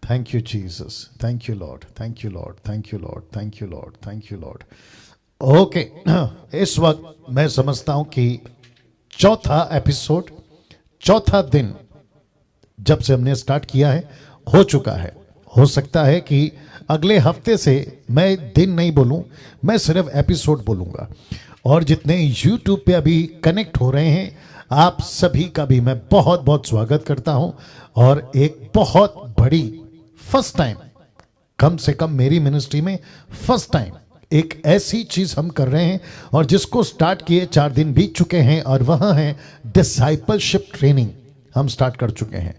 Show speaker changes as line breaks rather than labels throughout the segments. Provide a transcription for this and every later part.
Thank you Jesus, thank you lord, thank you lord, thank you lord, thank you lord, thank you Lord. Okay, इस वक्त मैं समझता हूं कि चौथा एपिसोड, चौथा दिन जब से हमने स्टार्ट किया है हो चुका है। हो सकता है कि अगले हफ्ते से मैं दिन नहीं बोलूं, मैं सिर्फ एपिसोड बोलूंगा। और जितने यूट्यूब पे अभी कनेक्ट हो रहे हैं, आप सभी का भी मैं बहुत बहुत स्वागत करता हूं। और एक बहुत बड़ी फर्स्ट टाइम, कम से कम मेरी मिनिस्ट्री में फर्स्ट टाइम एक ऐसी चीज हम कर रहे हैं, और जिसको स्टार्ट किए 4 दिन बीत चुके हैं, और वह है डिसाइपलशिप ट्रेनिंग। हम स्टार्ट कर चुके हैं।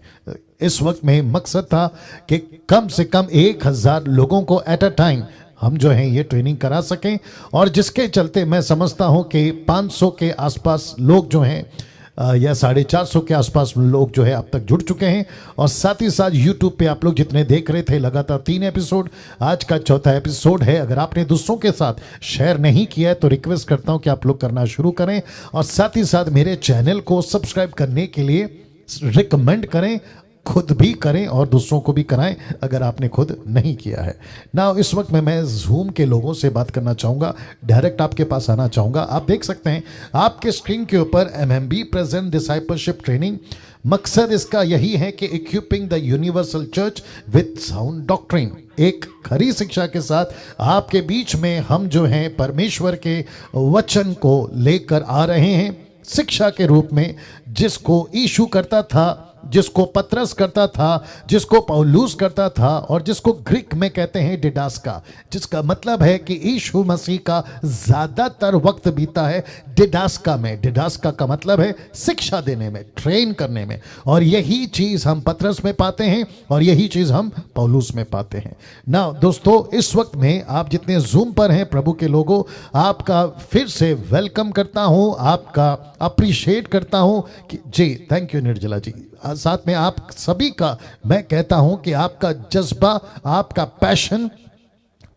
इस वक्त में मकसद था कि कम से कम 1000 लोगों को एट अ टाइम हम जो है ये ट्रेनिंग करा सकें, और जिसके चलते मैं समझता हूं कि 500 के आसपास लोग जो हैं या 450 के आसपास लोग जो है अब तक जुड़ चुके हैं। और साथ ही साथ यूट्यूब पे आप लोग जितने देख रहे थे, लगातार 3 एपिसोड, आज का चौथा एपिसोड है। अगर आपने दूसरों के साथ शेयर नहीं किया है तो रिक्वेस्ट करता हूं कि आप लोग करना शुरू करें, और साथ ही साथ मेरे चैनल को सब्सक्राइब करने के लिए रिकमेंड करें, खुद भी करें और दूसरों को भी कराएं अगर आपने खुद नहीं किया है ना। इस वक्त में मैं जूम के लोगों से बात करना चाहूँगा, डायरेक्ट आपके पास आना चाहूँगा। आप देख सकते हैं आपके स्क्रीन के ऊपर MMB प्रेजेंट डिसाइपलशिप ट्रेनिंग। मकसद इसका यही है कि equipping the universal church with sound doctrine, एक खरी शिक्षा के साथ आपके बीच में हम जो हैं परमेश्वर के वचन को लेकर आ रहे हैं शिक्षा के रूप में, जिसको यीशु करता था, जिसको पतरस करता था, जिसको पौलुस करता था, और जिसको ग्रीक में कहते हैं डिडास्का, जिसका मतलब है कि यीशु मसीह का ज्यादातर वक्त बीता है डिडास्का में। डिडास्का का मतलब है शिक्षा देने में, ट्रेन करने में, और यही चीज हम पतरस में पाते हैं और यही चीज हम पौलुस में पाते हैं ना। दोस्तों, इस वक्त में आप जितने जूम पर हैं प्रभु के लोगों, आपका फिर से वेलकम करता हूं, आपका अप्रिशिएट करता हूं कि जी, थैंक यू निर्जला जी। साथ में आप सभी का मैं कहता हूं कि आपका जज्बा, आपका पैशन,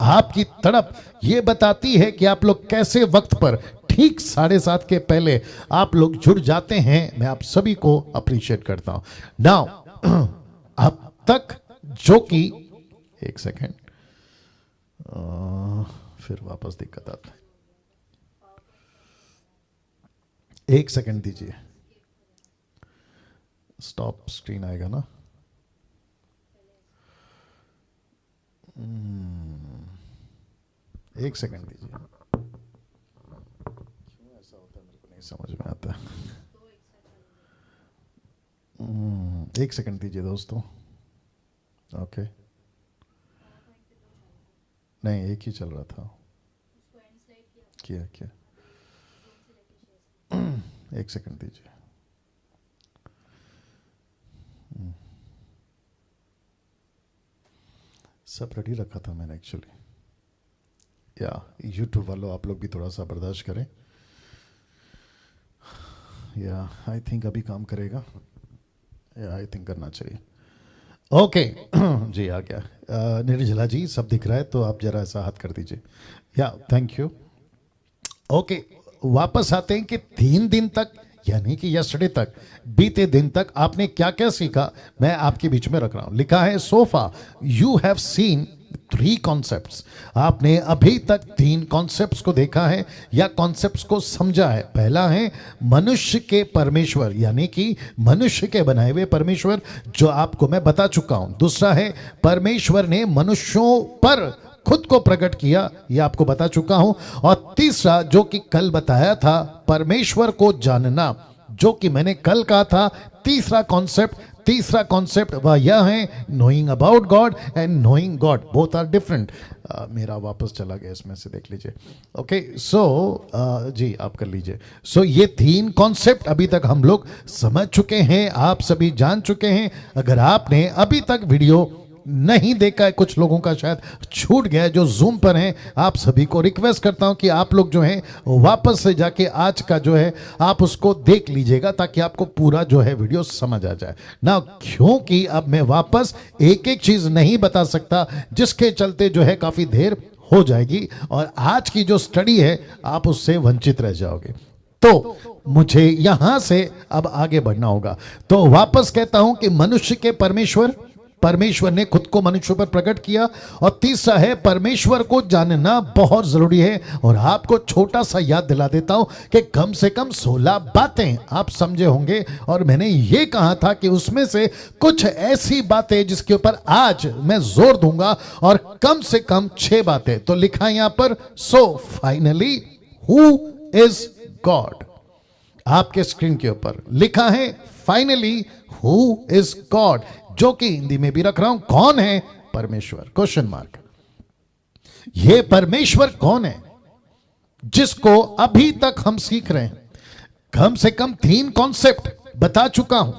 आपकी तड़प ये बताती है कि आप लोग कैसे वक्त पर ठीक 7:30 के पहले आप लोग जुड़ जाते हैं। मैं आप सभी को अप्रिशिएट करता हूं। नाउ अब तक जो कि एक सेकेंड, फिर वापस दिक्कत आता है, एक सेकेंड दीजिए, स्टॉप स्क्रीन आएगा ना। एक सेकंड दीजिए, क्यों ऐसा होता है मेरे को नहीं समझ में आता। एक सेकंड दीजिए दोस्तों। ओके, नहीं एक ही चल रहा था, क्या क्या, एक सेकंड दीजिए। सब रेडी रखा था मैंने एक्चुअली। या यूट्यूब वालों, आप लोग भी थोड़ा सा बर्दाश्त करें। या आई थिंक अभी काम करेगा, या आई थिंक करना चाहिए। ओके जी, आ गया। निर्जला जी सब दिख रहा है तो आप जरा ऐसा हाथ कर दीजिए। या थैंक यू। ओके, वापस आते हैं कि 3 दिन तक, यानी कि यस्टरडे तक, बीते दिन तक आपने क्या क्या सीखा, मैं आपके बीच में रख रहा हूं। लिखा है sofa you have seen 3 concepts. आपने अभी तक 3 कॉन्सेप्ट्स को देखा है या कॉन्सेप्ट्स को समझा है। पहला है मनुष्य के परमेश्वर, यानी कि मनुष्य के बनाए हुए परमेश्वर, जो आपको मैं बता चुका हूं। दूसरा है परमेश्वर ने मनुष्यों पर खुद को प्रकट किया, यह आपको बता चुका हूं। और तीसरा जो कि कल बताया था, परमेश्वर को जानना, जो कि मैंने कल कहा था तीसरा कॉन्सेप्ट वह यह है knowing about God and knowing God, both are different. मेरा वापस चला गया, इसमें से देख लीजिए। ओके, सो जी आप कर लीजिए। सो ये 3 कॉन्सेप्ट अभी तक हम लोग समझ चुके हैं, आप सभी जान चुके हैं। अगर आपने अभी तक वीडियो नहीं देखा है, कुछ लोगों का शायद छूट गया है जो जूम पर हैं, आप सभी को रिक्वेस्ट करता हूं कि आप लोग जो हैं वापस से जाके आज का जो है आप उसको देख लीजिएगा, ताकि आपको पूरा जो है वीडियो समझ आ जाए ना। क्योंकि अब मैं वापस एक एक चीज नहीं बता सकता, जिसके चलते जो है काफी देर हो जाएगी, और आज की जो स्टडी है आप उससे वंचित रह जाओगे। तो मुझे यहां से अब आगे बढ़ना होगा। तो वापस कहता हूं कि मनुष्य के परमेश्वर, परमेश्वर ने खुद को मनुष्य पर प्रकट किया। और तीसरा है परमेश्वर को जानना बहुत जरूरी है। और आपको छोटा सा याद दिला देता हूं कि कम से कम 16 बातें आप समझे होंगे, और मैंने ये कहा था कि उसमें से कुछ ऐसी बातें जिसके ऊपर आज मैं जोर दूंगा, और कम से कम 6 बातें तो लिखा है यहां पर। So finally who is God, आपके स्क्रीन के ऊपर लिखा है फाइनली हु इज गॉड, जो कि हिंदी में भी रख रहा हूं, कौन है परमेश्वर, क्वेश्चन मार्क। ये परमेश्वर कौन है जिसको अभी तक हम सीख रहे हैं। कम से कम 3 कॉन्सेप्ट बता चुका हूं,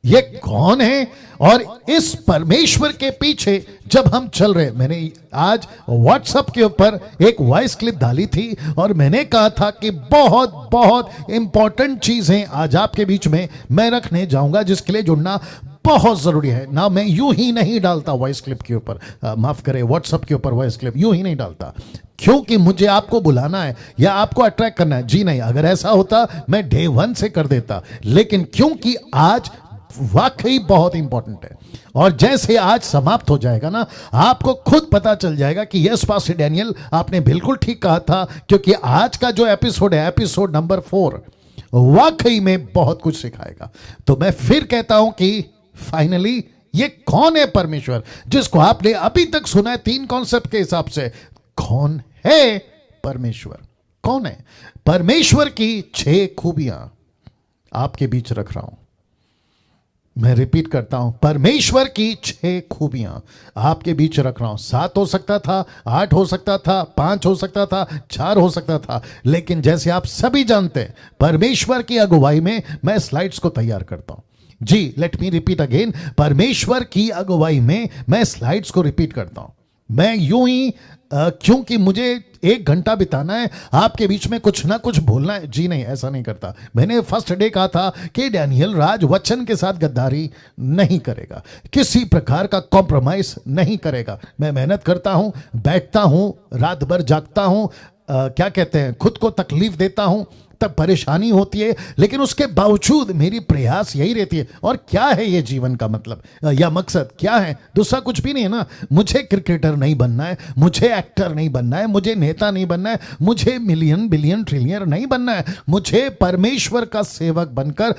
ये कौन है और इस परमेश्वर के पीछे जब हम चल रहे। मैंने आज व्हाट्सएप के ऊपर एक वॉइस क्लिप डाली थी और मैंने कहा था कि बहुत बहुत इंपॉर्टेंट चीजें आज आपके बीच में मैं रखने जाऊंगा, जिसके लिए जुड़ना बहुत जरूरी है ना। मैं यूं ही नहीं डालता वॉइस क्लिप के ऊपर, माफ करें, व्हाट्सएप के ऊपर वॉइस क्लिप यूं ही नहीं डालता, क्योंकि मुझे आपको बुलाना है या आपको अट्रैक्ट करना है। जी नहीं, अगर ऐसा होता मैं डे 1 से कर देता, लेकिन क्योंकि आज वाकई बहुत इंपॉर्टेंट है और जैसे आज समाप्त हो जाएगा ना, आपको खुद पता चल जाएगा कि यस पास्टर डैनियल आपने बिल्कुल ठीक कहा था, क्योंकि आज का जो एपिसोड है, एपिसोड नंबर 4, वाकई में बहुत कुछ सिखाएगा। तो मैं फिर कहता हूं कि फाइनली ये कौन है परमेश्वर जिसको आपने अभी तक सुना है 3 कॉन्सेप्ट के हिसाब से। कौन है परमेश्वर, कौन है परमेश्वर की 6 खूबियां आपके बीच रख रहा हूं। मैं रिपीट करता हूं, परमेश्वर की 6 खूबियां आपके बीच रख रहा हूं। 7 हो सकता था, 8 हो सकता था, 5 हो सकता था, 4 हो सकता था, लेकिन जैसे आप सभी जानते हैं परमेश्वर की अगुवाई में मैं स्लाइड्स को तैयार करता हूं। जी, लेट मी रिपीट अगेन, परमेश्वर की अगुवाई में मैं स्लाइड्स को रिपीट करता हूं। मैं यूं ही क्योंकि मुझे 1 घंटा बिताना है आपके बीच में कुछ ना कुछ बोलना है, जी नहीं, ऐसा नहीं करता। मैंने फर्स्ट डे कहा था कि डैनियल राज वचन के साथ गद्दारी नहीं करेगा, किसी प्रकार का कॉम्प्रोमाइज नहीं करेगा। मैं मेहनत करता हूं, बैठता हूं, रात भर जागता हूं, क्या कहते हैं, खुद को तकलीफ देता हूं, तब परेशानी होती है, लेकिन उसके बावजूद मेरी प्रयास यही रहती है। और क्या है ये जीवन का मतलब या मकसद क्या है? दूसरा कुछ भी नहीं है ना। मुझे क्रिकेटर नहीं बनना है, मुझे एक्टर नहीं बनना है, मुझे नेता नहीं बनना है, मुझे मिलियन बिलियन ट्रिलियन नहीं बनना है। मुझे परमेश्वर का सेवक बनकर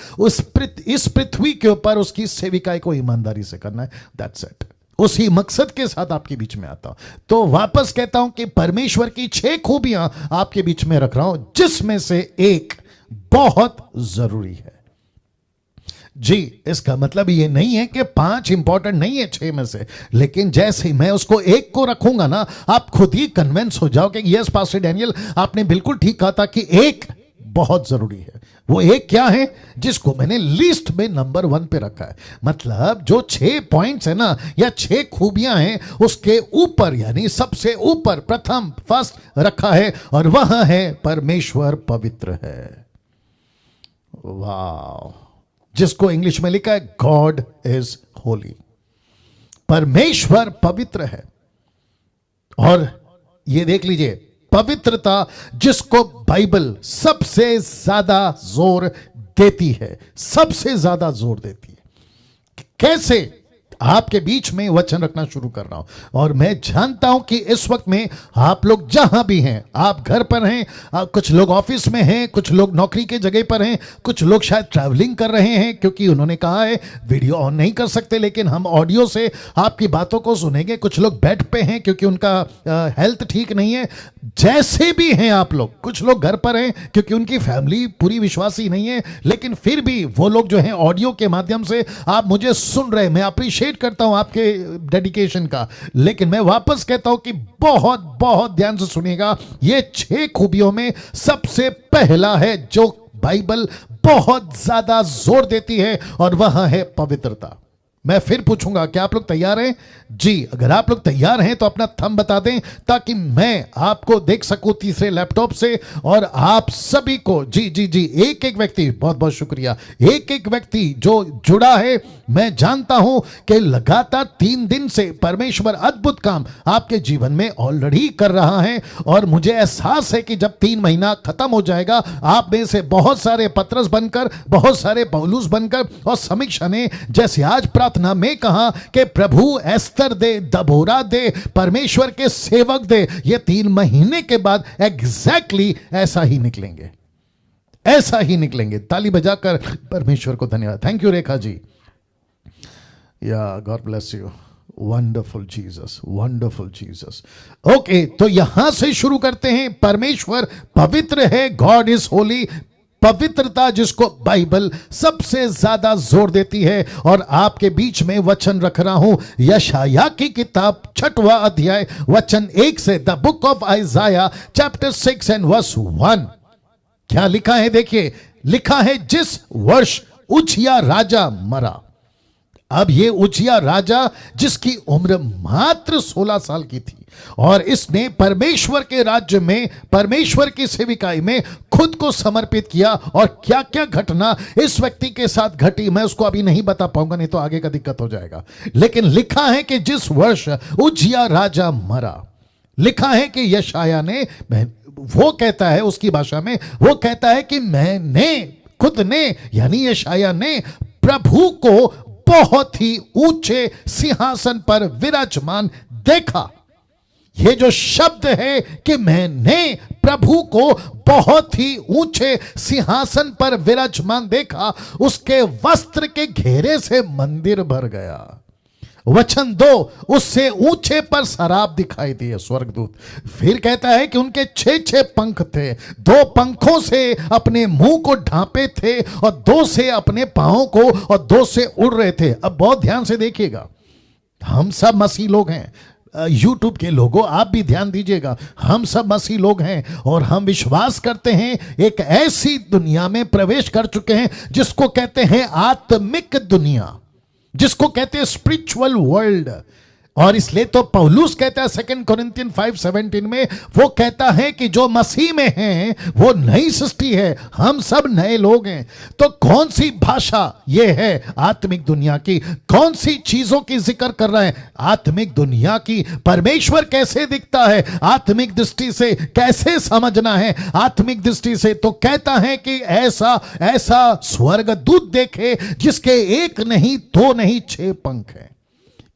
इस पृथ्वी के ऊपर उसकी सेविकाई को ईमानदारी से करना है। That's it. उसी मकसद के साथ आपके बीच में आता हूं। तो वापस कहता हूं कि परमेश्वर की 6 खूबियां आपके बीच में रख रहा हूं, जिसमें से एक बहुत जरूरी है। जी, इसका मतलब ये नहीं है कि 5 इंपॉर्टेंट नहीं है 6 में से, लेकिन जैसे ही मैं उसको एक को रखूंगा ना, आप खुद ही कन्विंस हो जाओगे कि यस पास्टर डैनियल आपने बिल्कुल ठीक कहा था कि एक बहुत जरूरी है। वो एक क्या है जिसको मैंने लिस्ट में नंबर 1 पे रखा है। मतलब जो 6 पॉइंट्स है ना, या 6 खूबियां हैं, उसके ऊपर यानी सबसे ऊपर प्रथम फर्स्ट रखा है, और वह है परमेश्वर पवित्र है। वाह, जिसको इंग्लिश में लिखा है गॉड इज होली। परमेश्वर पवित्र है। और ये देख लीजिए, पवित्रता जिसको बाइबल सबसे ज्यादा जोर देती है, सबसे ज्यादा जोर देती है। कैसे? आपके बीच में वचन रखना शुरू कर रहा हूं, और मैं जानता हूं कि इस वक्त में आप लोग जहां भी हैं, आप घर पर हैं, कुछ लोग ऑफिस में हैं, कुछ लोग नौकरी के जगह पर हैं, कुछ लोग शायद ट्रैवलिंग कर रहे हैं, क्योंकि उन्होंने कहा है वीडियो ऑन नहीं कर सकते, लेकिन हम ऑडियो से आपकी बातों को सुनेंगे। कुछ लोग बेड पे हैं क्योंकि उनका हेल्थ ठीक नहीं है। जैसे भी हैं आप लोग, कुछ लोग घर पर हैं क्योंकि उनकी फैमिली पूरी विश्वासी नहीं है, लेकिन फिर भी वो लोग जो हैं ऑडियो के माध्यम से आप मुझे सुन रहे हैं। मैं अप्रिशिएट करता हूं आपके डेडिकेशन का, लेकिन मैं वापस कहता हूं कि बहुत बहुत ध्यान से सुनिएगा। ये 6 खूबियों में सबसे पहला है जो बाइबल बहुत ज्यादा जोर देती है, और वह है पवित्रता। मैं फिर पूछूंगा, क्या आप लोग तैयार हैं? जी, अगर आप लोग तैयार हैं तो अपना थंब बता दें, ताकि मैं आपको देख सकूं तीसरे लैपटॉप से, और आप सभी को जी जी जी, एक एक व्यक्ति, बहुत बहुत शुक्रिया, एक एक व्यक्ति जो जुड़ा है। मैं जानता हूं कि लगातार 3 दिन से परमेश्वर अद्भुत काम आपके जीवन में ऑलरेडी कर रहा है, और मुझे एहसास है कि जब 3 महीना खत्म हो जाएगा, आप में से बहुत सारे पत्रस बनकर, बहुत सारे पौलुस बनकर, और समीक्षा ने जैसे आज प्रार्थना प्रार्थना में कहा कि प्रभु एस्तर दे, दबोरा दे, परमेश्वर के सेवक दे, ये 3 महीने के बाद एग्जैक्टली ऐसा ही निकलेंगे, ऐसा ही निकलेंगे। ताली बजाकर परमेश्वर को धन्यवाद। थैंक यू रेखा जी, या God bless you, wonderful Jesus, wonderful Jesus. Okay, तो यहां से शुरू करते हैं। परमेश्वर पवित्र है, गॉड इज होली। पवित्रता जिसको बाइबल सबसे ज्यादा जोर देती है, और आपके बीच में वचन रख रहा हूं यशाया की किताब 6वां अध्याय वचन 1 से, the book of Isaiah chapter 6 and verse 1। क्या लिखा है देखिए, लिखा है जिस वर्ष उजिया राजा मरा। अब ये उजिया राजा जिसकी उम्र मात्र 16 साल की थी, और इसने परमेश्वर के राज्य में, परमेश्वर की सेविकाई में खुद को समर्पित किया। और क्या क्या घटना इस व्यक्ति के साथ घटी मैं उसको अभी नहीं बता पाऊंगा, नहीं तो आगे का दिक्कत हो जाएगा। लेकिन लिखा है कि जिस वर्ष उजिया राजा मरा, लिखा है कि यशाया ने, वो कहता है उसकी भाषा में, वो कहता है कि मैंने, खुद ने यानी यशाया ने प्रभु को बहुत ही ऊंचे सिंहासन पर विराजमान देखा। ये जो शब्द है कि मैंने प्रभु को बहुत ही ऊंचे सिंहासन पर विराजमान देखा, उसके वस्त्र के घेरे से मंदिर भर गया। वचन 2, उससे ऊंचे पर शराब दिखाई दी है, स्वर्गदूत। फिर कहता है कि उनके 6 पंख थे, 2 पंखों से अपने मुंह को ढांपे थे, और 2 से अपने पांवों को, और 2 से उड़ रहे थे। अब बहुत ध्यान से देखिएगा, हम सब मसीह लोग हैं। यूट्यूब के लोगों आप भी ध्यान दीजिएगा, हम सब मसीह लोग हैं, और हम विश्वास करते हैं एक ऐसी दुनिया में प्रवेश कर चुके हैं जिसको कहते हैं आत्मिक दुनिया, जिसको कहते हैं स्पिरिचुअल वर्ल्ड। और इसलिए तो पौलुस कहता है 2 कोरिन्थियन 5:17 में, वो कहता है कि जो मसीह में हैं वो नई सृष्टि है, हम सब नए लोग हैं। तो कौन सी भाषा ये है आत्मिक दुनिया की, कौन सी चीजों की जिक्र कर रहा है आत्मिक दुनिया की। परमेश्वर कैसे दिखता है आत्मिक दृष्टि से, कैसे समझना है आत्मिक दृष्टि से, तो कहता है कि ऐसा ऐसा स्वर्गदूत देखे जिसके 1 नहीं 2 नहीं 6 पंख हैं।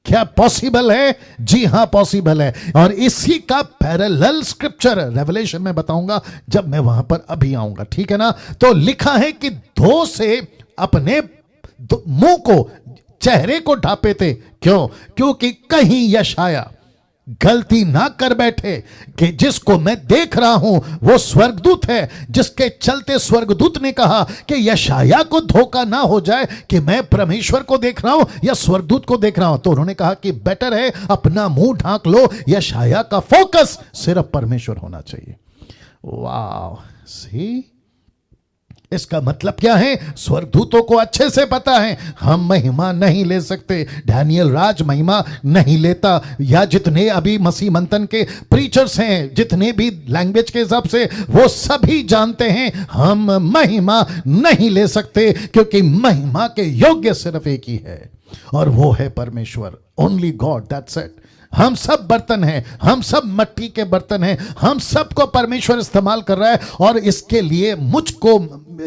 क्या पॉसिबल है? जी हां पॉसिबल है। और इसी का पैरेलल स्क्रिप्चर रेवलेशन में बताऊंगा जब मैं वहां पर अभी आऊंगा, ठीक है ना। तो लिखा है कि 2 से अपने मुंह को, चेहरे को ढांपे थे। क्यों? क्योंकि कहीं यशाया गलती ना कर बैठे कि जिसको मैं देख रहा हूं वो स्वर्गदूत है, जिसके चलते स्वर्गदूत ने कहा कि यशाया को धोखा ना हो जाए कि मैं परमेश्वर को देख रहा हूं या स्वर्गदूत को देख रहा हूं। तो उन्होंने कहा कि बेटर है अपना मुंह ढांक लो, यशाया का फोकस सिर्फ परमेश्वर होना चाहिए। वाह, सी इसका मतलब क्या है? स्वर्गदूतों को अच्छे से पता है हम महिमा नहीं ले सकते। डैनियल राज महिमा नहीं लेता, या जितने अभी मसीह मंथन के प्रीचर्स हैं, जितने भी लैंग्वेज के हिसाब से, वो सभी जानते हैं हम महिमा नहीं ले सकते, क्योंकि महिमा के योग्य सिर्फ एक ही है, और वो है परमेश्वर। Only God, that's it. हम सब बर्तन हैं, हम सब मिट्टी के बर्तन हैं, हम सबको परमेश्वर इस्तेमाल कर रहा है। और इसके लिए मुझको,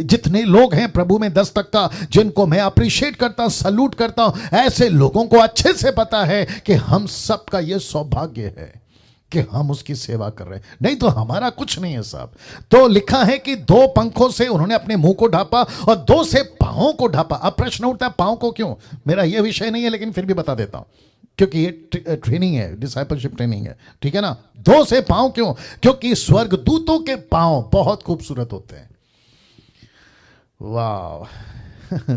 जितने लोग हैं प्रभु में 10% जिनको मैं अप्रिशिएट करता हूं, सल्यूट करता हूं, ऐसे लोगों को अच्छे से पता है कि हम सबका यह सौभाग्य है कि हम उसकी सेवा कर रहे हैं, नहीं तो हमारा कुछ नहीं है साहब। तो लिखा है कि 2 पंखों से उन्होंने अपने मुंह को ढांपा और 2 से पांवों को ढांपा। अब प्रश्न उठता है पांव को क्यों? मेरा यह विषय नहीं है, लेकिन फिर भी बता देता हूं, क्योंकि ये ट्रेनिंग है, डिसाइपलशिप ट्रेनिंग है, ठीक है ना। 2 से पांव क्यों? क्योंकि स्वर्गदूतों के पांव बहुत खूबसूरत होते हैं। वाह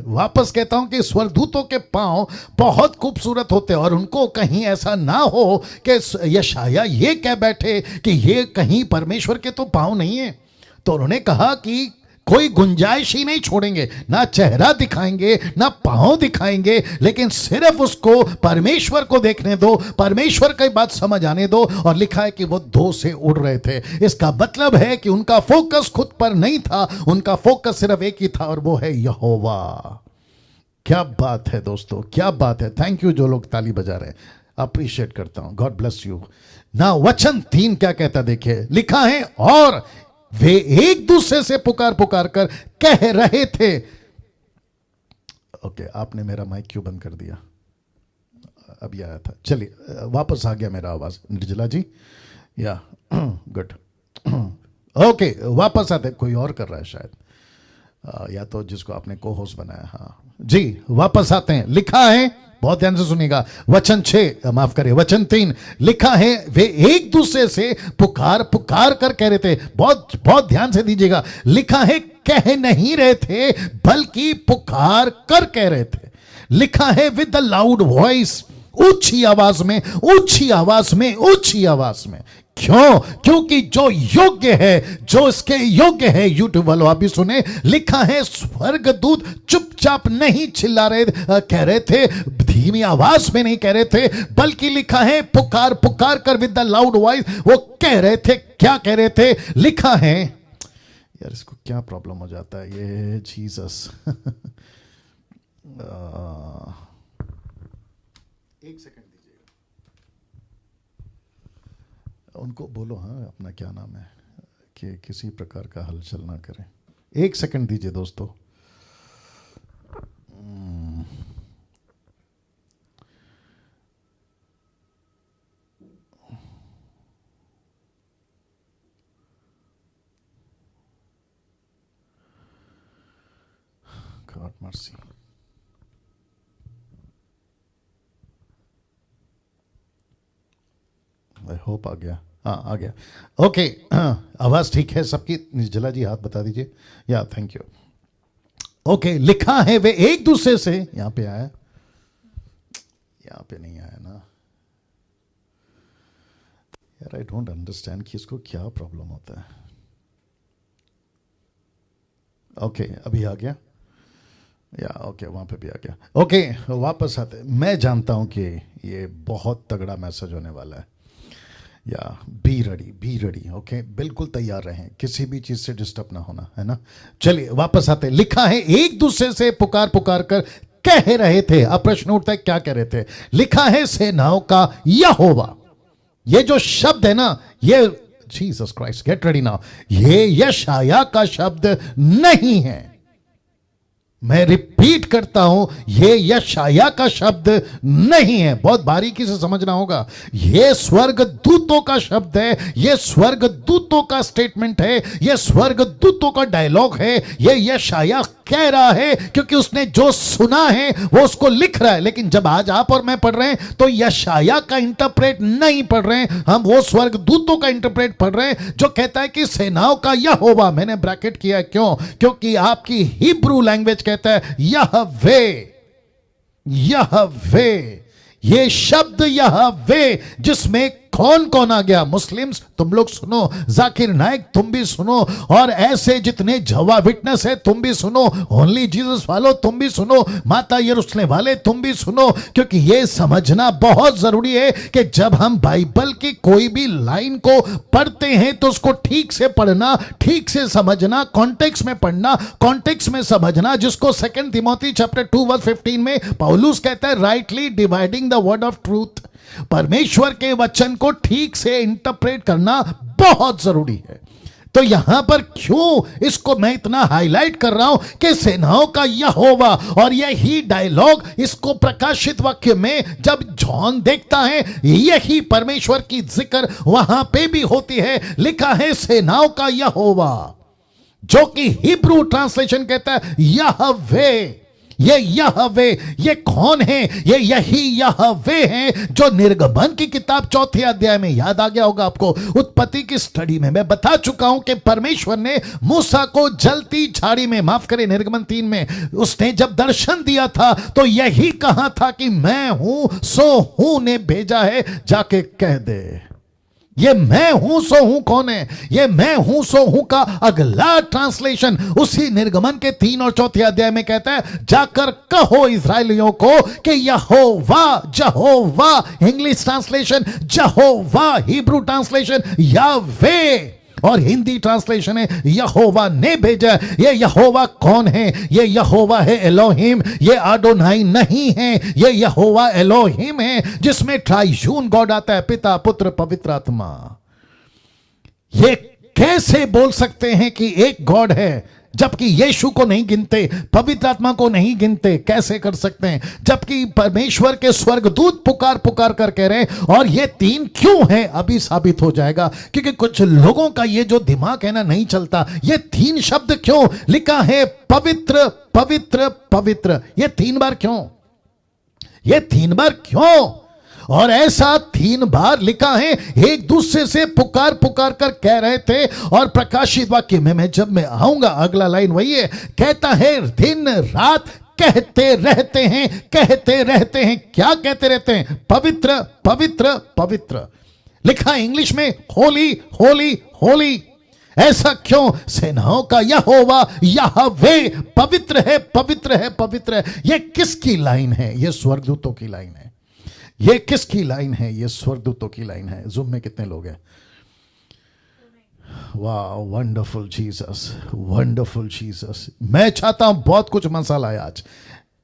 वापस कहता हूं कि स्वर्गदूतों के पांव बहुत खूबसूरत होते हैं, और उनको कहीं ऐसा ना हो कि यशाया ये कह बैठे कि ये कहीं परमेश्वर के तो पांव नहीं है। तो उन्होंने कहा कि कोई गुंजाइश ही नहीं छोड़ेंगे, ना चेहरा दिखाएंगे ना पांव दिखाएंगे, लेकिन सिर्फ उसको परमेश्वर को देखने दो, परमेश्वर की बात समझ आने दो। और लिखा है कि वो 2 से उड़ रहे थे। इसका मतलब है कि उनका फोकस खुद पर नहीं था, उनका फोकस सिर्फ एक ही था, और वो है यहोवा। क्या बात है दोस्तों, क्या बात है। थैंक यू जो लोग ताली बजा रहे हैं, अप्रिशिएट करता हूं, गॉड ब्लेस यू। ना वचन 3 क्या कहता देखिए, लिखा है और वे एक दूसरे से पुकार पुकार कर कह रहे थे। ओके, आपने मेरा माइक क्यों बंद कर दिया? अभी आया था। चलिए वापस आ गया मेरा आवाज निर्जला जी, या गुड। ओके वापस आते, कोई और कर रहा है शायद, या तो जिसको आपने को होस्ट बनाया। हाँ जी वापस आते हैं। लिखा है, बहुत ध्यान से सुनिएगा, वचन 6 माफ करिए वचन 3 लिखा है, वे एक दूसरे से पुकार पुकार कर कह रहे थे। बहुत बहुत ध्यान से दीजिएगा, लिखा है कह नहीं रहे थे बल्कि पुकार कर कह रहे थे। लिखा है विद द लाउड वॉइस, ऊंची आवाज में, ऊंची आवाज में, ऊंची आवाज में। क्यों? क्योंकि जो योग्य है, जो इसके योग्य है, यूट्यूब वालों आप भी सुने, लिखा है स्वर्गदूत चुपचाप नहीं चिल्ला रहे, कह रहे थे, धीमी आवाज में नहीं कह रहे थे, बल्कि लिखा है पुकार पुकार कर विद द लाउड वॉइस वो कह रहे थे। क्या कह रहे थे? लिखा है, यार इसको क्या प्रॉब्लम हो जाता है ये जीसस। एक सेकंड दीजिएगा, उनको बोलो हाँ अपना क्या नाम है कि किसी प्रकार का हलचल ना करें। एक सेकंड दीजिए दोस्तों। God mercy. आई होप आ गया, हाँ आ गया। ओके आवाज ठीक है सबकी? निर्जला जी हाथ बता दीजिए। या थैंक यू। ओके लिखा है वे एक दूसरे से, यहां पे आया, यहां पे नहीं आया ना यार। आई डोंट अंडरस्टैंड कि इसको क्या प्रॉब्लम होता है। ओके अभी आ गया, या ओके वहां पे भी आ गया। ओके वापस आते। मैं जानता हूं कि ये बहुत तगड़ा मैसेज होने वाला है, या बी रेडी। ओके बिल्कुल तैयार रहें, किसी भी चीज से डिस्टर्ब ना होना, है ना। चलिए वापस आते। लिखा है एक दूसरे से पुकार पुकार कर कह रहे थे। अब प्रश्न उठता है क्या कह रहे थे? लिखा है सेनाओं का यहोवा। ये जो शब्द है ना, ये Jesus Christ get ready now, ये यशाया का शब्द नहीं है। मैं रिपीट करता हूं, ये यशाया का शब्द नहीं है। बहुत बारीकी से समझना होगा। ये स्वर्गदूतों का शब्द है, ये स्वर्गदूतों का स्टेटमेंट है, ये स्वर्गदूतों का डायलॉग है। ये यशाया कह रहा है क्योंकि उसने जो सुना है वो उसको लिख रहा है। लेकिन जब आज आप और मैं पढ़ रहे हैं तो यशाया का इंटरप्रेट नहीं पढ़ रहे हैं, हम वो स्वर्गदूतों का इंटरप्रेट पढ़ रहे हैं जो कहता है कि सेनाओं का यहोवा। मैंने ब्रैकेट किया है, क्यों? क्योंकि आपकी हिब्रू लैंग्वेज कहता है यहवे, यहवे। ये शब्द यहवे जिसमें कौन कौन आ गया? मुस्लिम्स तुम लोग सुनो, जाकिर नाइक तुम भी सुनो, और ऐसे जितने जवा विटनेस है तुम भी सुनो, ओनली जीसस वालों तुम भी सुनो, माता यरूशलेम वाले तुम भी सुनो। क्योंकि ये समझना बहुत जरूरी है कि जब हम बाइबल की कोई भी लाइन को पढ़ते हैं तो उसको ठीक से पढ़ना, ठीक से समझना, कॉन्टेक्स्ट में पढ़ना, कॉन्टेक्स्ट में समझना, जिसको 2 तिमोथी चैप्टर 2:15 में पौलुस कहता है rightly dividing the word of truth. परमेश्वर के वचन को ठीक से इंटरप्रेट करना बहुत जरूरी है। तो यहां पर क्यों इसको मैं इतना हाईलाइट कर रहा हूं कि सेनाओं का यहोवा, और यही डायलॉग इसको प्रकाशित वाक्य में जब जॉन देखता है, यही परमेश्वर की जिक्र वहां पे भी होती है। लिखा है सेनाओं का यहोवा, जो कि हिब्रू ट्रांसलेशन कहता है यहवे। ये यहवे, ये कौन है? ये यही यहवे है जो निर्गमन की किताब 4 अध्याय में, याद आ गया होगा आपको, उत्पत्ति की स्टडी में मैं बता चुका हूं कि परमेश्वर ने मूसा को जलती झाड़ी में, माफ करें निर्गमन 3 में, उसने जब दर्शन दिया था तो यही कहा था कि मैं हूं सो हूं ने भेजा है, जाके कह दे। ये मैं हूं सो हूं कौन है? ये मैं हूं सो हूं का अगला ट्रांसलेशन उसी निर्गमन के 3 और 4 अध्याय में कहता है जाकर कहो इस्राएलियों को कि यहोवा, Jehovah English translation, Jehovah Hebrew translation Yahweh, और हिंदी ट्रांसलेशन है यहोवा ने भेजा। ये यहोवा कौन है? ये यहोवा है एलोहिम, ये आडोनाई नहीं है, ये यहोवा एलोहिम है जिसमें ट्राइयून गॉड आता है, पिता पुत्र पवित्र आत्मा। ये कैसे बोल सकते हैं कि एक गॉड है? जबकि यीशु को नहीं गिनते, पवित्र आत्मा को नहीं गिनते, कैसे कर सकते हैं? जबकि परमेश्वर के स्वर्गदूत पुकार पुकार कर कह रहे हैं। और ये तीन क्यों है अभी साबित हो जाएगा, क्योंकि कुछ लोगों का ये जो दिमाग है ना नहीं चलता। ये तीन शब्द क्यों लिखा है, पवित्र पवित्र पवित्र, ये 3 बार क्यों? ये 3 बार क्यों? और ऐसा 3 बार लिखा है, एक दूसरे से पुकार पुकार कर कह रहे थे। और प्रकाशित वाक्य में जब मैं आऊंगा, अगला लाइन वही है, कहता है दिन रात कहते रहते हैं, कहते रहते हैं। क्या कहते रहते हैं? पवित्र पवित्र पवित्र। लिखा है इंग्लिश में होली होली होली। ऐसा क्यों? सेनाओं का यहोवा यहोवे पवित्र है पवित्र है पवित्र है। यह किसकी लाइन है? यह स्वर्गदूतों की लाइन है। ये किसकी लाइन है? ये स्वर्गदूतों की लाइन है। ज़ूम में कितने लोग हैं? वाह, वंडरफुल जीसस, वंडरफुल जीसस। मैं चाहता हूं, बहुत कुछ मसाला है आज,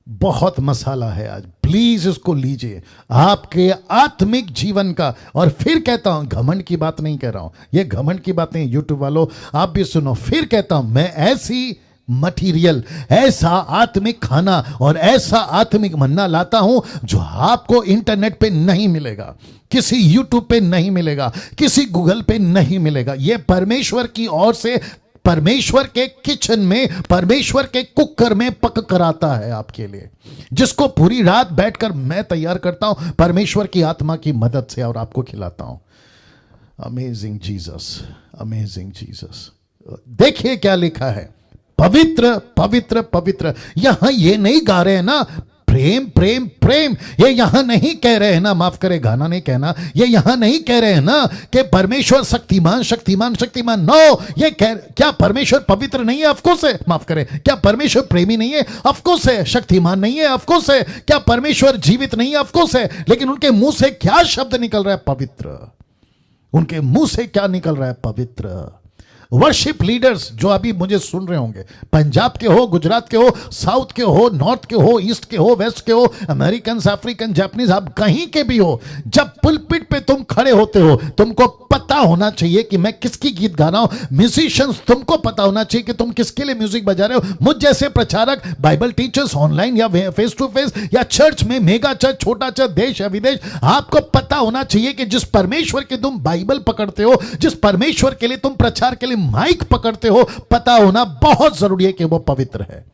बहुत मसाला है आज। प्लीज इसको लीजिए आपके आत्मिक जीवन का। और फिर कहता हूं, घमंड की बात नहीं कह रहा हूं, ये घमंड की बात नहीं। यूट्यूब वालों आप भी सुनो। फिर कहता हूं, मैं ऐसी मटीरियल, ऐसा आत्मिक खाना और ऐसा आत्मिक मन्ना लाता हूं जो आपको इंटरनेट पे नहीं मिलेगा, किसी यूट्यूब पे नहीं मिलेगा, किसी गूगल पे नहीं मिलेगा। यह परमेश्वर की ओर से, परमेश्वर के किचन में, परमेश्वर के कुकर में पक कर आता है आपके लिए, जिसको पूरी रात बैठकर मैं तैयार करता हूं परमेश्वर की आत्मा की मदद से और आपको खिलाता हूं। Amazing Jesus, amazing Jesus. देखिए क्या लिखा है, पवित्र पवित्र पवित्र। यहां ये नहीं गा रहे हैं ना प्रेम प्रेम प्रेम, ये यहां नहीं कह रहे हैं ना, माफ करे गाना नहीं कहना, ये यहां नहीं कह रहे हैं ना कि परमेश्वर शक्तिमान शक्तिमान शक्तिमान। नो, ये क्या परमेश्वर पवित्र नहीं है? ऑफकोर्स है। माफ करे, क्या परमेश्वर प्रेमी नहीं है? ऑफकोर्स है। शक्तिमान नहीं है? ऑफकोर्स है। क्या परमेश्वर जीवित नहीं है? ऑफकोर्स है। लेकिन उनके मुंह से क्या शब्द निकल रहा है? पवित्र। उनके मुंह से क्या निकल रहा है? पवित्र। वर्शिप लीडर्स जो अभी मुझे सुन रहे होंगे, पंजाब के हो, गुजरात के हो, साउथ के हो, नॉर्थ के हो, ईस्ट के हो, वेस्ट के हो, अमेरिकन, अफ्रीकन, जापानीज, आप कहीं के भी हो, जब पुलपिट पे तुम खड़े होते हो, तुमको पता होना चाहिए कि मैं किसकी गीत गा रहा हूं। म्यूजिशियंस, तुमको पता होना चाहिए कि तुम किसके लिए म्यूजिक बजा रहे हो। मुझ जैसे प्रचारक, बाइबल टीचर्स, ऑनलाइन या फेस टू फेस या चर्च में, मेगा चर्च, छोटा चर्च, देश या विदेश, आपको पता होना चाहिए कि जिस परमेश्वर के तुम बाइबल पकड़ते हो, जिस परमेश्वर के लिए तुम प्रचार के लिए माइक पकड़ते हो, पता होना बहुत जरूरी है कि वो पवित्र है।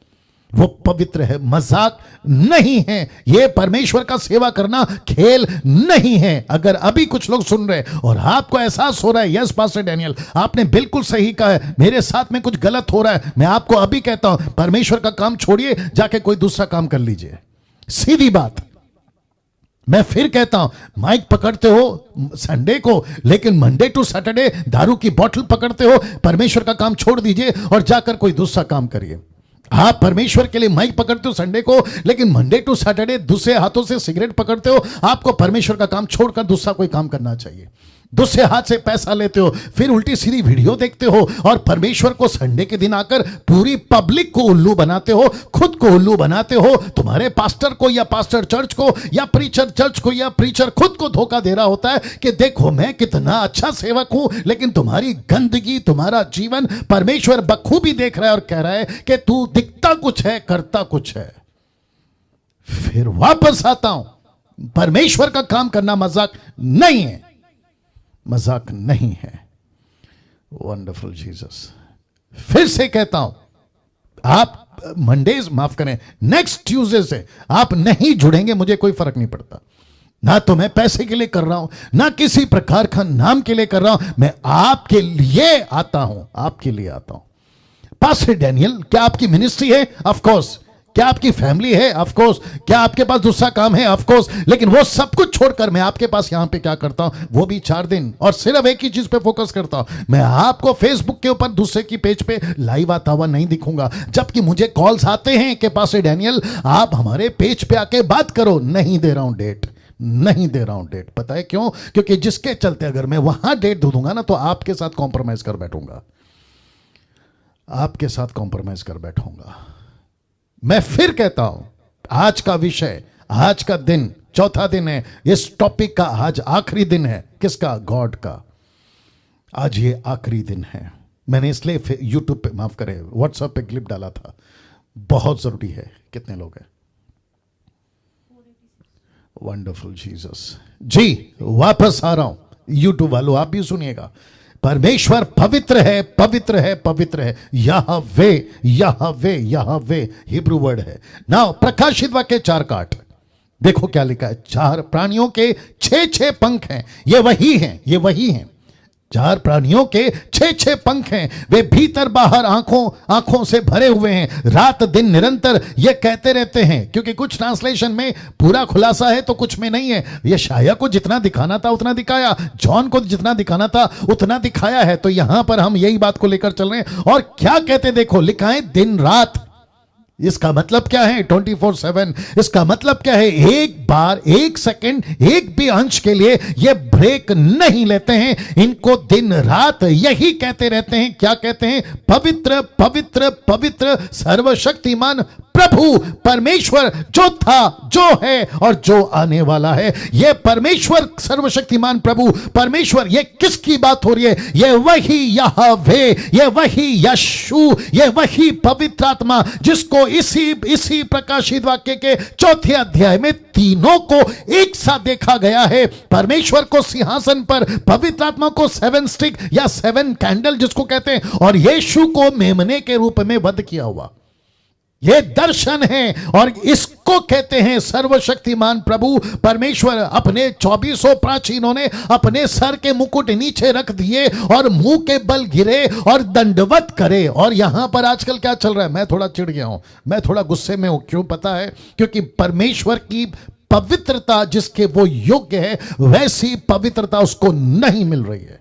वो पवित्र है, मजाक नहीं है। ये परमेश्वर का सेवा करना खेल नहीं है। अगर अभी कुछ लोग सुन रहे हैं और आपको एहसास हो रहा है, यस पास्टर डैनियल आपने बिल्कुल सही कहा है, मेरे साथ में कुछ गलत हो रहा है, मैं आपको अभी कहता हूं, परमेश्वर का काम छोड़िए, जाके कोई दूसरा काम कर लीजिए। सीधी बात। मैं फिर कहता हूं, माइक पकड़ते हो संडे को, लेकिन मंडे टू सैटरडे दारू की बोतल पकड़ते हो, परमेश्वर का काम छोड़ दीजिए और जाकर कोई दूसरा काम करिए। आप परमेश्वर के लिए माइक पकड़ते हो संडे को, लेकिन मंडे टू सैटरडे दूसरे हाथों से सिगरेट पकड़ते हो। आपको परमेश्वर का काम छोड़कर दूसरा कोई काम करना चाहिए। दूसरे हाथ से पैसा लेते हो, फिर उल्टी सीधी वीडियो देखते हो और परमेश्वर को संडे के दिन आकर पूरी पब्लिक को उल्लू बनाते हो, खुद को उल्लू बनाते हो। तुम्हारे पास्टर को या पास्टर चर्च को या प्रीचर चर्च को या प्रीचर खुद को धोखा दे रहा होता है कि देखो मैं कितना अच्छा सेवक हूं, लेकिन तुम्हारी गंदगी, तुम्हारा जीवन परमेश्वर बखूबी देख रहा है और कह रहा है कि तू दिखता कुछ है, करता कुछ है। फिर वापस आता हूं, परमेश्वर का काम करना मजाक नहीं है, मजाक नहीं है। Wonderful Jesus. फिर से कहता हूं, आप मंडेज, माफ करें, नेक्स्ट ट्यूसडे से आप नहीं जुड़ेंगे, मुझे कोई फर्क नहीं पड़ता। ना तो मैं पैसे के लिए कर रहा हूं, ना किसी प्रकार का नाम के लिए कर रहा हूं, मैं आपके लिए आता हूं, आपके लिए आता हूं। पास्टर डैनियल, क्या आपकी मिनिस्ट्री है? Of course. क्या आपकी फैमिली है? Of course. क्या आपके पास दूसरा काम है? Of course. लेकिन वो सब कुछ छोड़कर मैं आपके पास यहां पे क्या करता हूं, वो भी 4 दिन, और सिर्फ एक ही चीज पे फोकस करता हूं। मैं आपको फेसबुक के ऊपर दूसरे की पेज पे लाइव आता हुआ नहीं दिखूंगा, जबकि मुझे कॉल्स आते हैं कि पास्टर डैनियल आप हमारे पेज पे आके बात करो। नहीं दे रहा हूं डेट, नहीं दे रहा हूं डेट। पता है क्यों? क्योंकि जिसके चलते अगर मैं वहां डेट दे दूंगा ना, तो आपके साथ कॉम्प्रोमाइज कर बैठूंगा, आपके साथ कॉम्प्रोमाइज कर बैठूंगा। मैं फिर कहता हूं, आज का विषय, आज का दिन, चौथा दिन है इस टॉपिक का। आज आखिरी दिन है। किसका? गॉड का। आज ये आखिरी दिन है। मैंने इसलिए यूट्यूब पे, माफ करें, व्हाट्सएप पे क्लिप डाला था, बहुत जरूरी है। कितने लोग हैं? वंडरफुल जीसस जी। वापस आ रहा हूं, यूट्यूब वालों आप भी सुनिएगा। परमेश्वर पवित्र है, पवित्र है, पवित्र है। यहवे, यहवे, यहवे हिब्रू वर्ड है ना। प्रकाशित वाक्य 4 का 8 देखो क्या लिखा है। 4 प्राणियों के 6 पंख हैं। ये वही हैं, ये वही हैं। 4 प्राणियों के 6 पंख हैं। वे भीतर बाहर आंखों से भरे हुए हैं। रात दिन निरंतर ये कहते रहते हैं। क्योंकि कुछ ट्रांसलेशन में पूरा खुलासा है तो कुछ में नहीं है। यशायाह को जितना दिखाना था उतना दिखाया, जॉन को जितना दिखाना था उतना दिखाया है। तो यहां पर हम यही बात को लेकर चल रहे हैं। और क्या कहते देखो, लिखा है दिन रात। इसका मतलब क्या है? 24/7। इसका मतलब क्या है? एक बार, एक सेकंड, एक भी अंश के लिए ये ब्रेक नहीं लेते हैं। इनको दिन रात यही कहते रहते हैं। क्या कहते हैं? पवित्र, पवित्र, पवित्र, सर्वशक्तिमान प्रभु परमेश्वर, जो था, जो है और जो आने वाला है। यह परमेश्वर, सर्वशक्तिमान प्रभु परमेश्वर, यह किसकी बात हो रही है? यह वही यहोवे, यह वही यशु, यह वही पवित्र आत्मा जिसको इसी प्रकाशित वाक्य के 4 अध्याय में तीनों को एक साथ देखा गया है। परमेश्वर को सिंहासन पर, पवित्र आत्मा को 7 स्टिक या 7 कैंडल जिसको कहते हैं, और यीशु को मेमने के रूप में वध किया हुआ। यह दर्शन है और इसको कहते हैं सर्वशक्तिमान प्रभु परमेश्वर। अपने 24 प्राचीनों ने अपने सर के मुकुट नीचे रख दिए और मुंह के बल गिरे और दंडवत करे। और यहां पर आजकल क्या चल रहा है? मैं थोड़ा चिढ़ गया हूं, मैं थोड़ा गुस्से में हूं। क्यों पता है? क्योंकि परमेश्वर की पवित्रता जिसके वो योग्य है, वैसी पवित्रता उसको नहीं मिल रही है।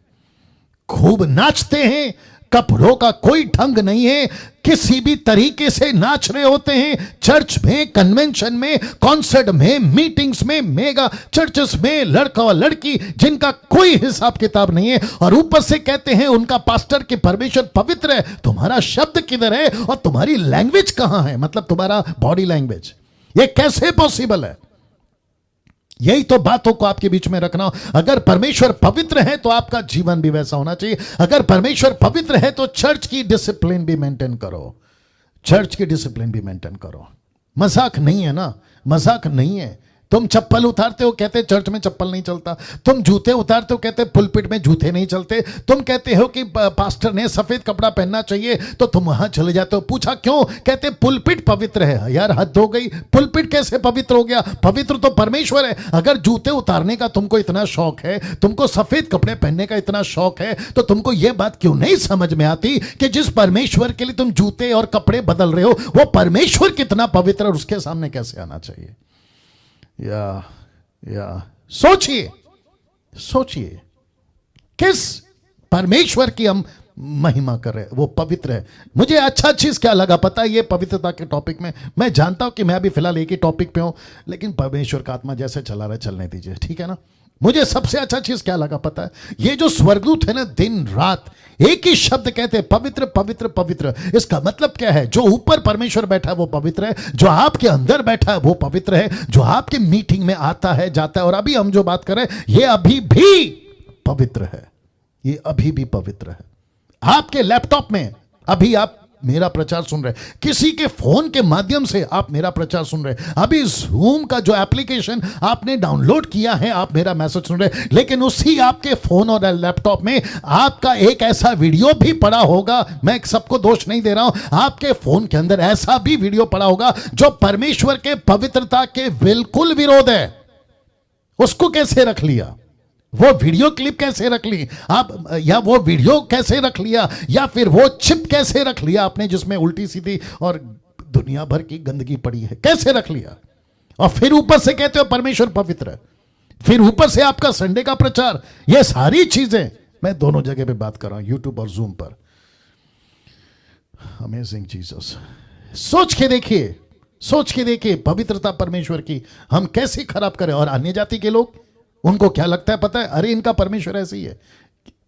खूब नाचते हैं, कपड़ों का कोई ढंग नहीं है, किसी भी तरीके से नाच रहे होते हैं। चर्च में, कन्वेंशन में, कॉन्सर्ट में, मीटिंग्स में, मेगा चर्चेस में, लड़का और लड़की जिनका कोई हिसाब किताब नहीं है। और ऊपर से कहते हैं उनका पास्टर कि परमेश्वर पवित्र है। तुम्हारा शब्द किधर है और तुम्हारी लैंग्वेज कहां है? मतलब तुम्हारा बॉडी लैंग्वेज। ये कैसे पॉसिबल है? यही तो बातों को आपके बीच में रखना। अगर परमेश्वर पवित्र है तो आपका जीवन भी वैसा होना चाहिए। अगर परमेश्वर पवित्र है तो चर्च की डिसिप्लिन भी मेंटेन करो। चर्च की डिसिप्लिन भी मेंटेन करो। मजाक नहीं है ना, मजाक नहीं है। तुम चप्पल उतारते हो, कहते चर्च में चप्पल नहीं चलता। तुम जूते उतारते हो, कहते पुलपिट में जूते नहीं चलते। तुम कहते हो कि पास्टर ने सफेद कपड़ा पहनना चाहिए, तो तुम वहां चले जाते हो। पूछा क्यों? कहते पुलपिट पवित्र है। यार हद हो गई, पुलपिट कैसे पवित्र हो गया? पवित्र तो परमेश्वर है। अगर जूते उतारने का तुमको इतना शौक है, तुमको सफेद कपड़े पहनने का इतना शौक है, तो तुमको यह बात क्यों नहीं समझ में आती कि जिस परमेश्वर के लिए तुम जूते और कपड़े बदल रहे हो, वो परमेश्वर कितना पवित्र और उसके सामने कैसे आना चाहिए? या सोचिए, सोचिए किस परमेश्वर की हम महिमा कर रहे हैं। वो पवित्र है। मुझे अच्छा चीज क्या लगा पता है? ये पवित्रता के टॉपिक में मैं जानता हूं कि मैं अभी फिलहाल एक ही टॉपिक पे हूं, लेकिन परमेश्वर का आत्मा जैसे चला रहा है चलने दीजिए, ठीक है ना। मुझे सबसे अच्छा चीज क्या लगा पता है? ये जो स्वर्गदूत है ना, दिन रात एक ही शब्द कहते हैं, पवित्र, पवित्र, पवित्र। इसका मतलब क्या है? जो ऊपर परमेश्वर बैठा है वो पवित्र है, जो आपके अंदर बैठा है वो पवित्र है, जो आपके मीटिंग में आता है, जाता है, और अभी हम जो बात कर रहे हैं ये अभी भी पवित्र है। ये अभी भी पवित्र है। आपके लैपटॉप में अभी आप मेरा प्रचार सुन रहे, किसी के फोन के माध्यम से आप मेरा प्रचार सुन रहे, अभी जूम का जो एप्लीकेशन आपने डाउनलोड किया है आप मेरा मैसेज सुन रहे, लेकिन उसी आपके फोन और लैपटॉप में आपका एक ऐसा वीडियो भी पड़ा होगा। मैं सबको दोष नहीं दे रहा हूं, आपके फोन के अंदर ऐसा भी वीडियो पड़ा होगा जो परमेश्वर के पवित्रता के बिल्कुल विरोध है। उसको कैसे रख लिया? वो वीडियो क्लिप कैसे रख ली आप, या वो वीडियो कैसे रख लिया, या फिर वो चिप कैसे रख लिया आपने जिसमें उल्टी सीधी और दुनिया भर की गंदगी पड़ी है, कैसे रख लिया? और फिर ऊपर से कहते हो परमेश्वर पवित्र है, फिर ऊपर से आपका संडे का प्रचार। ये सारी चीजें मैं दोनों जगह पे बात कर रहा हूं, यूट्यूब और जूम पर। Amazing Jesus. सोच के देखिए, सोच के देखिए पवित्रता परमेश्वर की हम कैसे खराब करें। और अन्य जाति के लोग, उनको क्या लगता है पता है? अरे इनका परमेश्वर ऐसे ही है।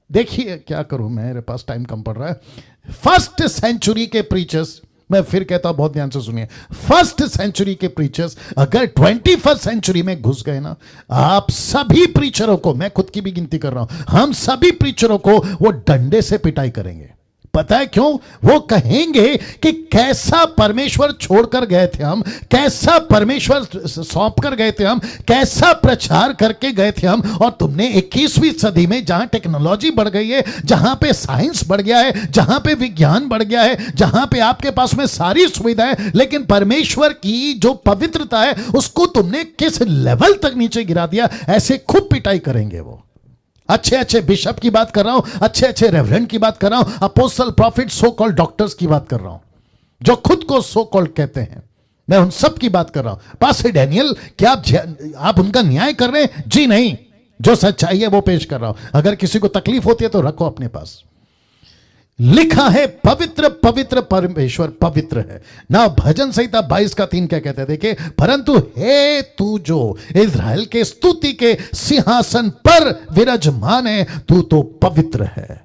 देखिए क्या करूं, मेरे पास टाइम कम पड़ रहा है। फर्स्ट सेंचुरी के प्रीचर्स, मैं फिर कहता हूं बहुत ध्यान से सुनिए, फर्स्ट सेंचुरी के प्रीचर्स अगर 21st सेंचुरी में घुस गए ना, आप सभी प्रीचरों को, मैं खुद की भी गिनती कर रहा हूं, हम सभी प्रीचरों को वो डंडे से पिटाई करेंगे। पता है क्यों? वो कहेंगे कि कैसा परमेश्वर छोड़कर गए थे हम, कैसा परमेश्वर सौंप कर गए थे हम, कैसा प्रचार करके गए थे हम, और तुमने 21वीं सदी में जहां टेक्नोलॉजी बढ़ गई है, जहां पे साइंस बढ़ गया है, जहां पे विज्ञान बढ़ गया है, जहां पे आपके पास में सारी सुविधा है, लेकिन परमेश्वर की जो पवित्रता है उसको तुमने किस लेवल तक नीचे गिरा दिया। ऐसे खूब पिटाई करेंगे वो। अच्छे अच्छे बिशप की बात कर रहा हूं, अच्छे अच्छे रेवरेंड की बात कर रहा हूं, apostle, profit, so called doctors की बात कर रहा हूं, जो खुद को सो कॉल्ड कहते हैं। मैं उन सब की बात कर रहा हूं। पास्टर डैनियल, क्या आप उनका न्याय कर रहे हैं? जी नहीं, जो सच्चाई है वो पेश कर रहा हूं। अगर किसी को तकलीफ होती है तो रखो अपने पास। लिखा है पवित्र पवित्र परमेश्वर पवित्र है ना। भजन संहिता 22:3 क्या कहते हैं? देखिए, परंतु हे तू जो इज़राइल के स्तुति के सिंहासन पर विराजमान है, तू तो पवित्र है।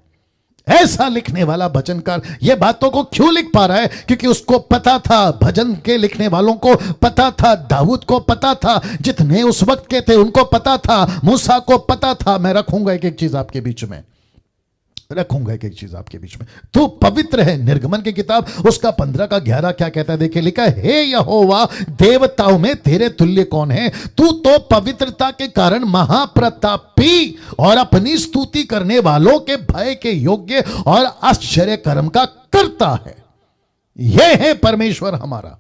ऐसा लिखने वाला भजनकार ये बातों को क्यों लिख पा रहा है? क्योंकि उसको पता था, भजन के लिखने वालों को पता था, दाऊद को पता था, जितने उस वक्त के थे उनको पता था, मूसा को पता था। मैं रखूंगा एक एक चीज आपके बीच में, रखूंगा एक एक चीज आपके बीच में। तू पवित्र है। निर्गमन की किताब उसका 15:11 क्या कहता है? देखिए, लिखा है, हे यहोवा, देवताओं में तेरे तुल्य कौन है? तू तो पवित्रता के कारण महाप्रतापी और अपनी स्तुति करने वालों के भय के योग्य और आश्चर्य कर्म का करता है। यह है परमेश्वर हमारा,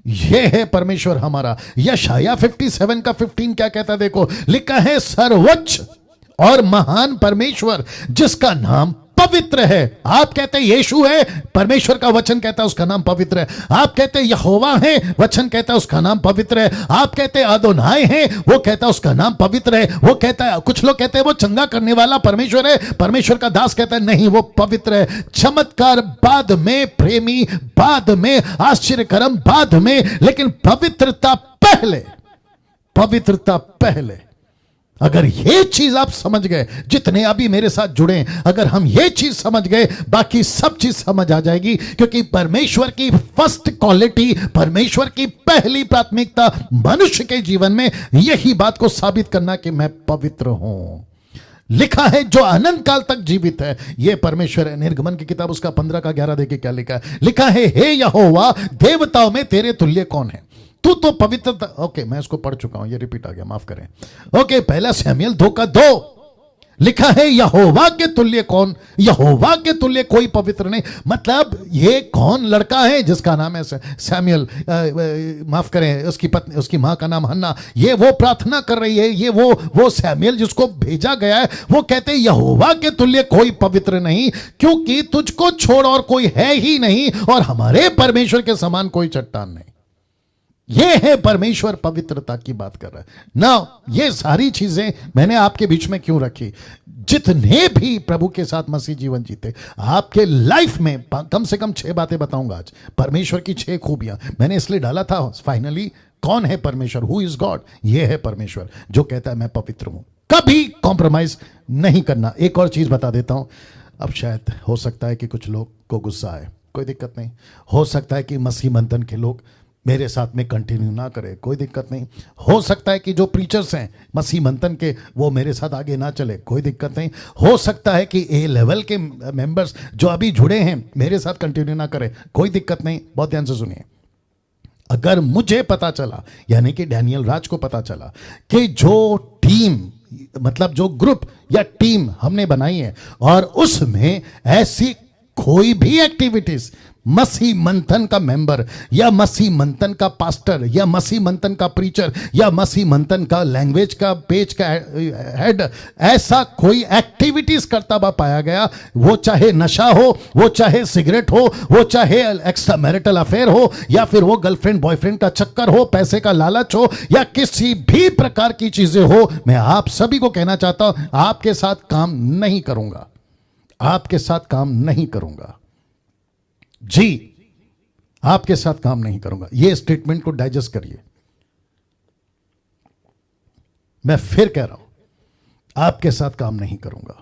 यह है परमेश्वर हमारा। यशाया 57:15 क्या कहता है? देखो, लिखा है, सर्वोच्च और महान परमेश्वर जिसका नाम पवित्र है। आप कहते हैं यीशु है, परमेश्वर का वचन कहता है उसका नाम पवित्र है। आप कहते हैं यहोवा है, वचन कहता है उसका नाम पवित्र है। आप कहते हैं अदोनाय है, वो कहता है उसका नाम पवित्र है। वो कहता है, कुछ लोग कहते हैं वो चंगा करने वाला परमेश्वर है, परमेश्वर का दास कहता है नहीं, वो पवित्र है। चमत्कार बाद में, प्रेमी बाद में, आश्चर्यकरम बाद में, लेकिन पवित्रता पहले, पवित्रता पहले। अगर ये चीज आप समझ गए, जितने अभी मेरे साथ जुड़े हैं, अगर हम ये चीज समझ गए, बाकी सब चीज समझ आ जाएगी। क्योंकि परमेश्वर की फर्स्ट क्वालिटी, परमेश्वर की पहली प्राथमिकता मनुष्य के जीवन में यही बात को साबित करना कि मैं पवित्र हूं। लिखा है, जो अनंत काल तक जीवित है, यह परमेश्वर है। निर्गमन की किताब उसका 15:11 देखिए क्या लिखा है? लिखा है, हे यहोवा, देवताओं में तेरे तुल्य कौन है? तू तो पवित्र। ओके, मैं इसको पढ़ चुका हूं, ये रिपीट आ गया, माफ करें। ओके, पहला शमूएल 2:2 लिखा है, यहोवा के तुल्य कौन? यहोवा के तुल्य कोई पवित्र नहीं। मतलब ये कौन लड़का है जिसका नाम है शमूएल, माफ करें, उसकी पत्नी, उसकी मां का नाम हन्ना। ये वो प्रार्थना कर रही है, ये वो शमूएल जिसको भेजा गया है, वो कहते हैं यहोवा के तुल्य कोई पवित्र नहीं, क्योंकि तुझको छोड़ और कोई है ही नहीं, और हमारे परमेश्वर के समान कोई चट्टान नहीं। ये है परमेश्वर पवित्रता की बात कर रहा है ना। ये सारी चीजें मैंने आपके बीच में क्यों रखी? जितने भी प्रभु के साथ मसीह जीवन जीते, आपके लाइफ में कम से कम 6 बातें बताऊंगा आज, परमेश्वर की 6 खूबियां मैंने इसलिए डाला था। फाइनली, कौन है परमेश्वर? Who is God? ये है परमेश्वर जो कहता है मैं पवित्र हूं, कभी कॉम्प्रोमाइज नहीं करना। एक और चीज बता देता हूं, अब शायद हो सकता है कि कुछ लोग को गुस्सा आए, कोई दिक्कत नहीं। हो सकता है कि मसीह मंथन के लोग मेरे साथ में कंटिन्यू ना करे, कोई दिक्कत नहीं। हो सकता है कि जो प्रीचर्स हैं मसीह मंथन के, वो मेरे साथ आगे ना चले, कोई दिक्कत नहीं। हो सकता है कि ए लेवल के मेंबर्स जो अभी जुड़े हैं मेरे साथ कंटिन्यू ना करें, कोई दिक्कत नहीं। बहुत ध्यान से सुनिए, अगर मुझे पता चला, यानी कि डैनियल राज को पता चला कि जो टीम, मतलब जो ग्रुप या टीम हमने बनाई है, और उसमें ऐसी कोई भी एक्टिविटीज मसीह मंथन का मेंबर या मसीह मंथन का पास्टर या मसीह मंथन का प्रीचर या मसीह मंथन का लैंग्वेज का पेज का हेड ऐसा कोई एक्टिविटीज करता हुआ पाया गया, वो चाहे नशा हो, वो चाहे सिगरेट हो, वो चाहे एक्स्ट्रा मैरिटल अफेयर हो, या फिर वो गर्लफ्रेंड बॉयफ्रेंड का चक्कर हो, पैसे का लालच हो, या किसी भी प्रकार की चीजें हो, मैं आप सभी को कहना चाहता हूं, आपके साथ काम नहीं करूंगा, आपके साथ काम नहीं करूंगा जी, आपके साथ काम नहीं करूंगा। यह स्टेटमेंट को डाइजेस्ट करिए। मैं फिर कह रहा हूं, आपके साथ काम नहीं करूंगा,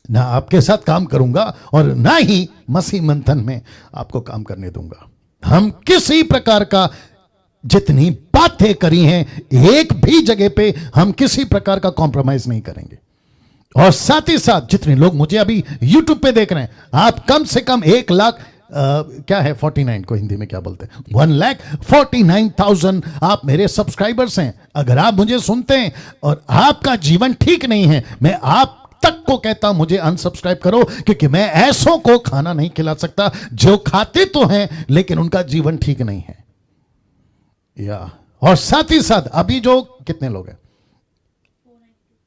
ना आपके साथ काम करूंगा और ना ही मसीह मंथन में आपको काम करने दूंगा। हम किसी प्रकार का, जितनी बातें करी हैं, एक भी जगह पे हम किसी प्रकार का कॉम्प्रोमाइज नहीं करेंगे। और साथ ही साथ जितने लोग मुझे अभी YouTube पे देख रहे हैं, आप कम से कम 1 लाख क्या है 49 को हिंदी में क्या बोलते हैं, 1,49,000 आप मेरे सब्सक्राइबर्स हैं। अगर आप मुझे सुनते हैं और आपका जीवन ठीक नहीं है, मैं आप तक को कहता हूं मुझे अनसब्सक्राइब करो, क्योंकि मैं ऐसों को खाना नहीं खिला सकता जो खाते तो हैं लेकिन उनका जीवन ठीक नहीं है। और साथ ही साथ अभी जो कितने लोग हैं,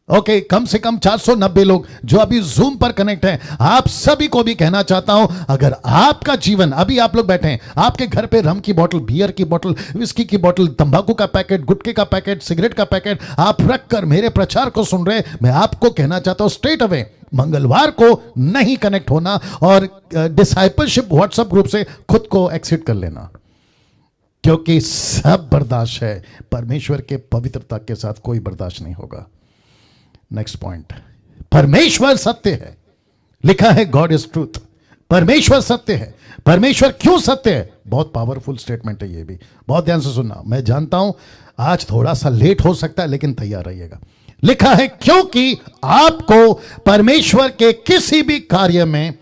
ओके, कम से कम 490 लोग जो अभी जूम पर कनेक्ट हैं, आप सभी को भी कहना चाहता हूं, अगर आपका जीवन, अभी आप लोग बैठे हैं, आपके घर पे रम की बोतल, बियर की बोतल, विस्की की बोतल, तंबाकू का पैकेट, गुटखे का पैकेट, सिगरेट का पैकेट आप रखकर मेरे प्रचार को सुन रहे, मैं आपको कहना चाहता हूं स्ट्रेट अवे मंगलवार को नहीं कनेक्ट होना और डिसाइपलशिप व्हाट्सएप ग्रुप से खुद को एक्सिट कर लेना, क्योंकि सब बर्दाश्त है, परमेश्वर के पवित्रता के साथ कोई बर्दाश्त नहीं होगा। नेक्स्ट पॉइंट, परमेश्वर सत्य है, लिखा है गॉड इज ट्रूथ। परमेश्वर सत्य है। परमेश्वर क्यों सत्य है? बहुत पावरफुल स्टेटमेंट है ये भी, बहुत ध्यान से सुनना। मैं जानता हूं आज थोड़ा सा लेट हो सकता है, लेकिन तैयार रहिएगा। लिखा है क्योंकि आपको परमेश्वर के किसी भी कार्य में,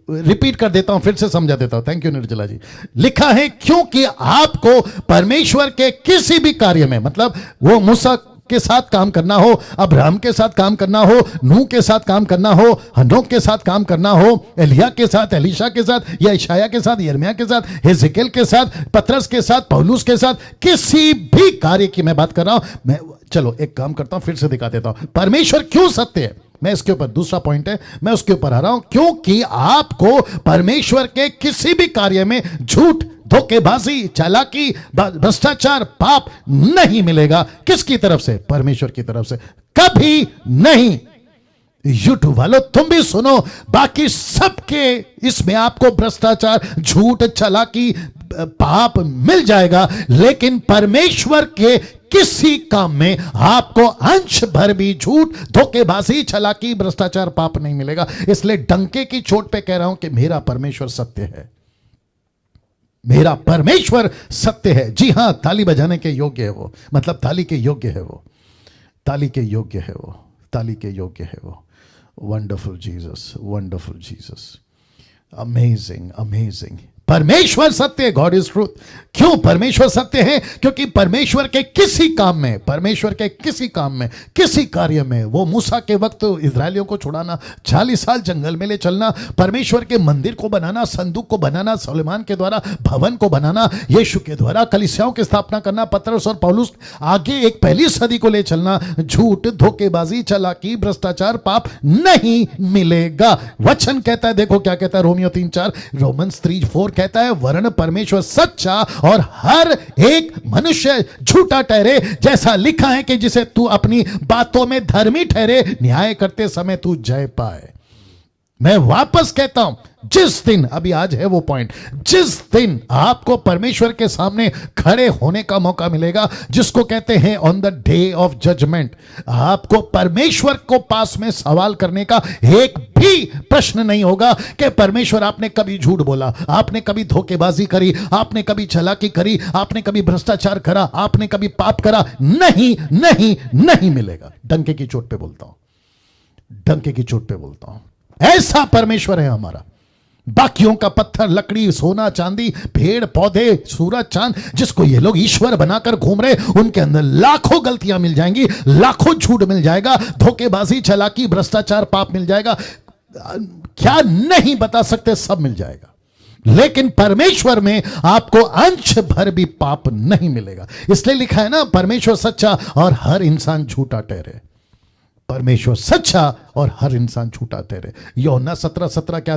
रिपीट कर देता हूं, फिर से समझा देता हूं, थैंक यू निर्जला जी। लिखा है क्योंकि आपको परमेश्वर के किसी भी कार्य में, मतलब वो मूसा के साथ काम करना हो, अब्राहम के साथ काम करना हो, नूह के साथ काम करना हो, हनोक के साथ काम करना हो, एलिया के साथ, एलीशा के साथ, या इशाया के साथ, यिर्मयाह के साथ, हिजकियेल के साथ, पतरस के साथ, पौलुस के साथ, किसी भी कार्य की मैं बात कर रहा हूं। मैं चलो एक काम करता हूं, फिर से दिखा देता हूं परमेश्वर क्यों सत्य है। मैं इसके ऊपर, दूसरा पॉइंट है, मैं उसके ऊपर आ रहा हूं, क्योंकि आपको परमेश्वर के किसी भी कार्य में झूठ, धोखेबाजी, चालाकी, भ्रष्टाचार, पाप नहीं मिलेगा। किसकी तरफ से? परमेश्वर की तरफ से। कभी नहीं। यूट्यूब वालों तुम भी सुनो, बाकी सबके इसमें आपको भ्रष्टाचार, झूठ, चालाकी, पाप मिल जाएगा, लेकिन परमेश्वर के किसी काम में आपको अंश भर भी झूठ, धोखेबाजी, चालाकी, भ्रष्टाचार, पाप नहीं मिलेगा। इसलिए डंके की चोट पे कह रहा हूं कि मेरा परमेश्वर सत्य है, मेरा परमेश्वर सत्य है। जी हां, ताली बजाने के योग्य है वो, मतलब ताली के योग्य है वो, ताली के योग्य है वो, ताली के योग्य है वो। Wonderful Jesus, wonderful Jesus, amazing, amazing. परमेश्वर सत्य है, गॉड इज ट्रूथ। क्यों परमेश्वर सत्य है? क्योंकि परमेश्वर के किसी काम में, परमेश्वर के किसी काम में, किसी कार्य में, वो मूसा के वक्त इजरायलियों को छुड़ाना, 40 साल जंगल में ले चलना, परमेश्वर के मंदिर को बनाना, संदूक को बनाना, सुलेमान के द्वारा भवन को बनाना, यीशु के द्वारा कलीसियाओं की स्थापना करना, पतरस और पौलुस आगे एक पहली सदी को ले चलना, झूठ, धोखेबाजी, चालाकी, भ्रष्टाचार, पाप नहीं मिलेगा। वचन कहता है, देखो क्या कहता है, रोमियो 3:4, रोमन्स 3:4 कहता है, वरन परमेश्वर सच्चा और हर एक मनुष्य झूठा ठहरे, जैसा लिखा है कि जिसे तू अपनी बातों में धर्मी ठहरे, न्याय करते समय तू जय पाए। मैं वापस कहता हूं, जिस दिन, अभी आज है वो पॉइंट, जिस दिन आपको परमेश्वर के सामने खड़े होने का मौका मिलेगा, जिसको कहते हैं on the day of judgement, आपको परमेश्वर को पास में सवाल करने का एक भी प्रश्न नहीं होगा कि परमेश्वर आपने कभी झूठ बोला, आपने कभी धोखेबाजी करी, आपने कभी चालाकी करी, आपने कभी भ्रष्टाचार करा, आपने कभी पाप करा। नहीं नहीं नहीं मिलेगा। डंके की चोट पे बोलता हूं, डंके की चोट पे बोलता हूं, ऐसा परमेश्वर है हमारा। बाकियों का पत्थर, लकड़ी, सोना, चांदी, पेड़ पौधे, सूरज, चांद, जिसको ये लोग ईश्वर बनाकर घूम रहे, उनके अंदर लाखों गलतियां मिल जाएंगी, लाखों झूठ मिल जाएगा, धोखेबाजी, चालाकी, भ्रष्टाचार, पाप मिल जाएगा, क्या नहीं बता सकते, सब मिल जाएगा। लेकिन परमेश्वर में आपको अंश भर भी पाप नहीं मिलेगा। इसलिए लिखा है ना, परमेश्वर सच्चा और हर इंसान झूठा ठहरे। परमेश्वर सच्चा और हर इंसान झूठा ठहरे। यूहन्ना 17:17 क्या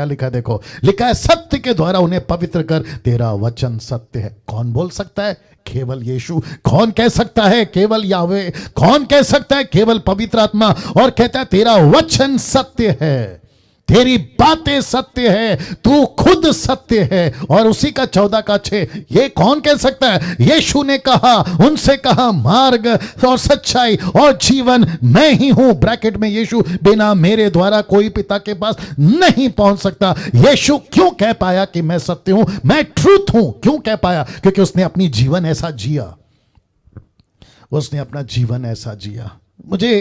लिखा है, देखो, लिखा है, सत्य के द्वारा उन्हें पवित्र कर, तेरा वचन सत्य है। कौन बोल सकता है? केवल यीशु। कौन कह सकता है? केवल यावे। कौन कह सकता है? केवल पवित्र आत्मा। और कहता है, तेरा वचन सत्य है, तेरी बातें सत्य है, तू खुद सत्य है। और उसी का 14:6, ये कौन कह सकता है? यीशु ने कहा, उनसे कहा, मार्ग और सच्चाई और जीवन मैं ही हूं। ब्रैकेट में यीशु, बिना मेरे द्वारा कोई पिता के पास नहीं पहुंच सकता। यीशु क्यों कह पाया कि मैं सत्य हूं, मैं ट्रूथ हूं? क्यों कह पाया? क्योंकि उसने अपनी जीवन ऐसा जिया, उसने अपना जीवन ऐसा जिया। मुझे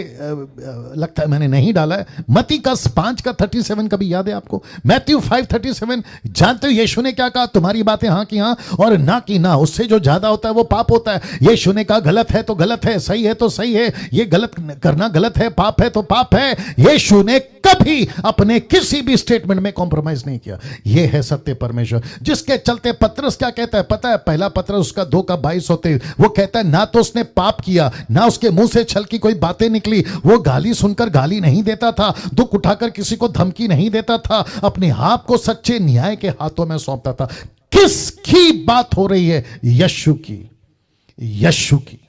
लगता है मैंने नहीं डाला है। मत्ती का 5 का 37 कभी याद है आपको? मैथ्यू 5:37, जानते हो यीशु ने क्या कहा? तुम्हारी बातें हाँ की हाँ और ना की ना, उससे जो ज्यादा होता है वो पाप होता है। यीशु ने कहा गलत है तो गलत है, सही है तो सही है, ये गलत करना गलत है, पाप है तो पाप है। यीशु ने कभी अपने किसी भी स्टेटमेंट में कॉम्प्रोमाइज नहीं किया। यह है सत्य परमेश्वर, जिसके चलते पतरस क्या कहता है पता है? पहला पतरस उसका 2 का 22 होते वो कहता है ना तो उसने पाप किया, ना उसके मुंह से छल की कोई बातें निकली, वो गाली सुनकर गाली नहीं देता था, दुख उठाकर किसी को धमकी नहीं देता था, अपने आप को सच्चे न्याय के हाथों में सौंपता था। किसकी बात हो रही है? यीशु की, यीशु की।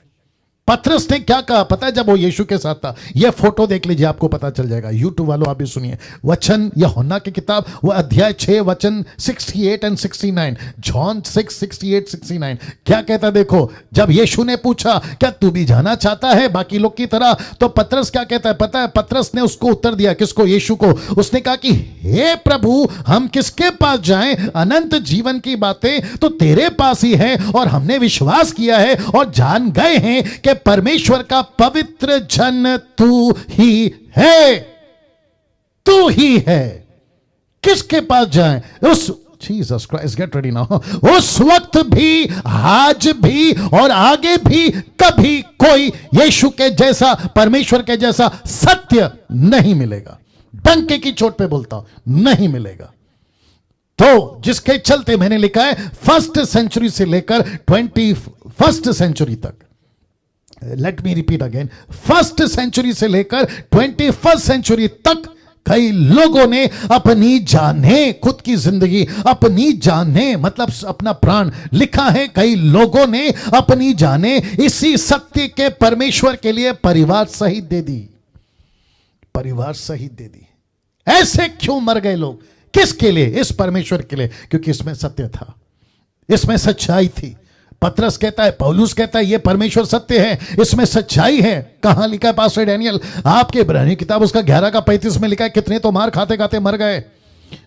पतरस ने क्या कहा पता है जब वो यीशु के साथ था? ये फोटो देख लीजिए, आपको पता चल जाएगा। यूट्यूब वालों आप भी सुनिए। वचन यूहन्ना की किताब वो अध्याय 6 वचन 68 और 69, जॉन 6, 68, 69 क्या कहता देखो। जब यीशु ने पूछा क्या तू भी जाना चाहता है बाकी लोग की तरह, तो पतरस क्या कहता है पता है? पतरस ने उसको उत्तर दिया, किसको? यीशु को। उसने कहा कि हे प्रभु, हम किसके पास जाएं? अनंत जीवन की बातें तो तेरे पास ही है, और हमने विश्वास किया है और जान गए हैं कि परमेश्वर का पवित्र जन तू ही है, तू ही है। किसके पास जाएं? उस Jesus Christ, get ready now. उस वक्त भी, आज भी और आगे भी कभी कोई यीशु के जैसा, परमेश्वर के जैसा सत्य नहीं मिलेगा। डंके की चोट पे बोलता हूं, नहीं मिलेगा। तो जिसके चलते मैंने लिखा है फर्स्ट सेंचुरी से लेकर 21st सेंचुरी तक, let me repeat again, first century से लेकर 21st सेंचुरी तक कई लोगों ने अपनी जाने, खुद की जिंदगी अपनी जाने मतलब अपना प्राण, लिखा है कई लोगों ने अपनी जाने इसी सत्य के परमेश्वर के लिए परिवार सहित दे दी, परिवार सहित दे दी। ऐसे क्यों मर गए लोग? किसके लिए? इस परमेश्वर के लिए, क्योंकि इसमें सत्य था, इसमें सच्चाई थी। पतरस कहता है, पौलुस कहता है ये परमेश्वर सत्य है, इसमें सच्चाई है। कहां लिखा है पास्टर डैनियल? आपके इब्रानी किताब उसका 11 का 35 में लिखा है कितने तो मार खाते खाते मर गए,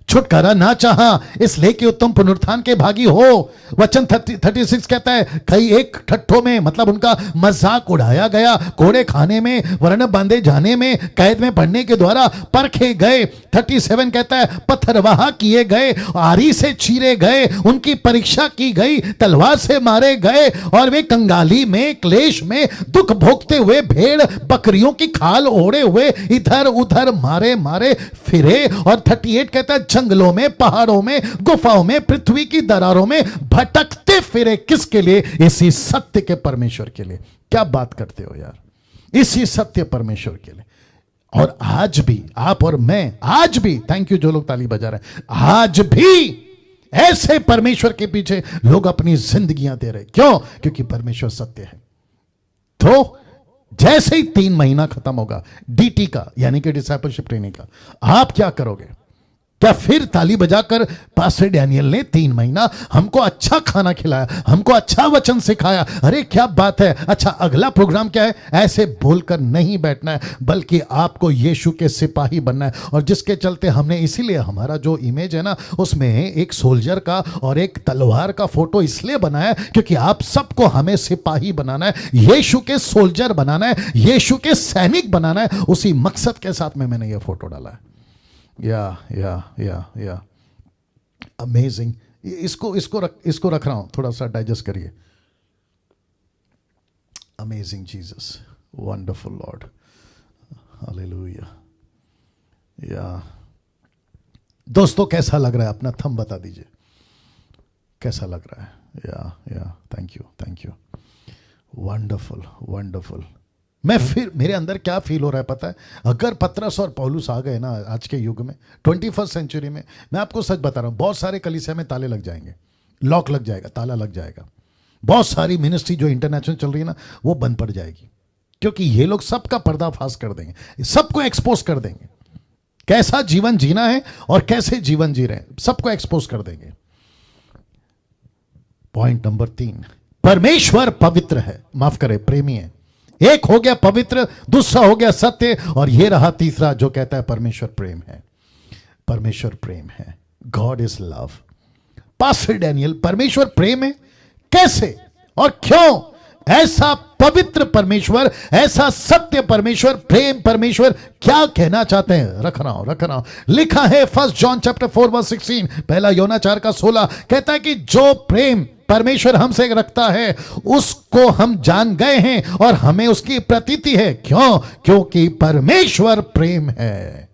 छुटकारा ना चाहा, इसलिए कि उत्तम पुनरुत्थान के भागी हो। वचन 36 कहता है कई एक ठट्ठों में, मतलब उनका मजाक उड़ाया गया, कोड़े खाने में, वर्ण बांधे जाने में, कैद में पड़ने के द्वारा परखे गए। 37 कहता है पत्थरवाह किए गए, आरी से चीरे गए, उनकी परीक्षा की गई, तलवार से मारे गए, और वे कंगाली में, क्लेश में, दुख भोगते हुए, भेड़ बकरियों की खाल ओढ़े हुए इधर उधर मारे मारे फिरे। और 38 कहता है जंगलों में, पहाड़ों में, गुफाओं में, पृथ्वी की दरारों में भटकते फिरे। किसके लिए? इसी सत्य के परमेश्वर के लिए। क्या बात करते हो यार, इसी सत्य परमेश्वर के लिए। और आज भी आप और मैं, आज भी, थैंक यू जो लोग ताली बजा रहे हैं, आज भी ऐसे परमेश्वर के पीछे लोग अपनी जिंदगियां दे रहे। क्यों? क्योंकि परमेश्वर सत्य है। तो जैसे ही 3 महीना खत्म होगा डीटी का, यानी कि डिसाइपलशिप ट्रेनिंग का, आप क्या करोगे? क्या फिर ताली बजाकर पास्टर डैनियल ने 3 महीना हमको अच्छा खाना खिलाया, हमको अच्छा वचन सिखाया, अरे क्या बात है, अच्छा अगला प्रोग्राम क्या है, ऐसे बोलकर नहीं बैठना है, बल्कि आपको यीशु के सिपाही बनना है। और जिसके चलते हमने, इसीलिए हमारा जो इमेज है ना, उसमें एक सोल्जर का और एक तलवार का फोटो इसलिए बनाया क्योंकि आप सबको हमें सिपाही बनाना है, यीशु के सोल्जर बनाना है, यीशु के सैनिक बनाना है। उसी मकसद के साथ में मैंने ये फोटो डाला है। या अमेजिंग। इसको रख रहा हूं, थोड़ा सा डाइजेस्ट करिए। Amazing Jesus, wonderful Lord, hallelujah. या दोस्तों कैसा लग रहा है? अपना थंब बता दीजिए, कैसा लग रहा है? या थैंक यू, वंडरफुल वंडरफुल। मैं फिर, मेरे अंदर क्या फील हो रहा है पता है? अगर पतरस और पौलुस आ गए ना आज के युग में, 21st सेंचुरी में, मैं आपको सच बता रहा हूं, बहुत सारे कलीसिया में ताले लग जाएंगे, लॉक लग जाएगा, ताला लग जाएगा। बहुत सारी मिनिस्ट्री जो इंटरनेशनल चल रही है ना, वो बंद पड़ जाएगी, क्योंकि ये लोग सबका पर्दाफाश कर देंगे, सबको एक्सपोज कर देंगे, कैसा जीवन जीना है और कैसे जीवन जी रहे हैं, सबको एक्सपोज कर देंगे। पॉइंट नंबर 3, परमेश्वर पवित्र है, माफ करे प्रेमी है। एक हो गया पवित्र, दूसरा हो गया सत्य, और ये रहा तीसरा जो कहता है परमेश्वर प्रेम है। परमेश्वर प्रेम है, God is love. Pastor Daniel, परमेश्वर प्रेम है कैसे और क्यों? ऐसा पवित्र परमेश्वर, ऐसा सत्य परमेश्वर, प्रेम परमेश्वर क्या कहना चाहते हैं? रख रहा हूं। लिखा है 1 जॉन चैप्टर 4 वर्स 16, पहला योना 4 का 16 कहता है कि जो प्रेम परमेश्वर हमसे रखता है उसको हम जान गए हैं और हमें उसकी प्रतीति है। क्यों? क्योंकि परमेश्वर प्रेम है।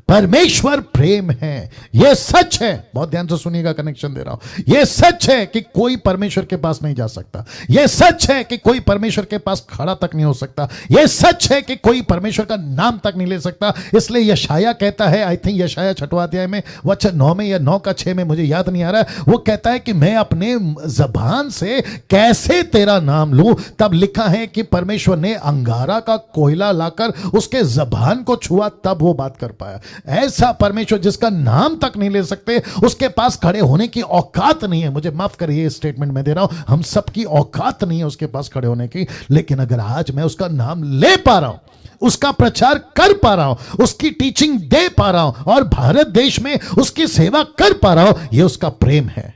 परमेश्वर प्रेम है, यह सच है। बहुत ध्यान से सुनिएगा, कनेक्शन दे रहा हूं। यह सच है कि कोई परमेश्वर के पास नहीं जा सकता। यह सच है कि कोई परमेश्वर के पास खड़ा तक नहीं हो सकता। यह सच है कि कोई परमेश्वर का नाम तक नहीं ले सकता। इसलिए यशाया कहता है, आई थिंक यशाया 6वां अध्याय में वचन 9 में या 9 का 6 में, मुझे याद नहीं आ रहा है, वो कहता है कि मैं अपने जबान से कैसे तेरा नाम लूं। तब लिखा है कि परमेश्वर ने अंगारा का कोयला लाकर उसके जबान को छुआ, तब वो बात कर पाया। ऐसा परमेश्वर जिसका नाम तक नहीं ले सकते, उसके पास खड़े होने की औकात नहीं है। मुझे माफ करिए, स्टेटमेंट मैं दे रहा हूं, हम सबकी औकात नहीं है उसके पास खड़े होने की। लेकिन अगर आज मैं उसका नाम ले पा रहा हूं, उसका प्रचार कर पा रहा हूं, उसकी टीचिंग दे पा रहा हूं और भारत देश में उसकी सेवा कर पा रहा हूं, यह उसका प्रेम है।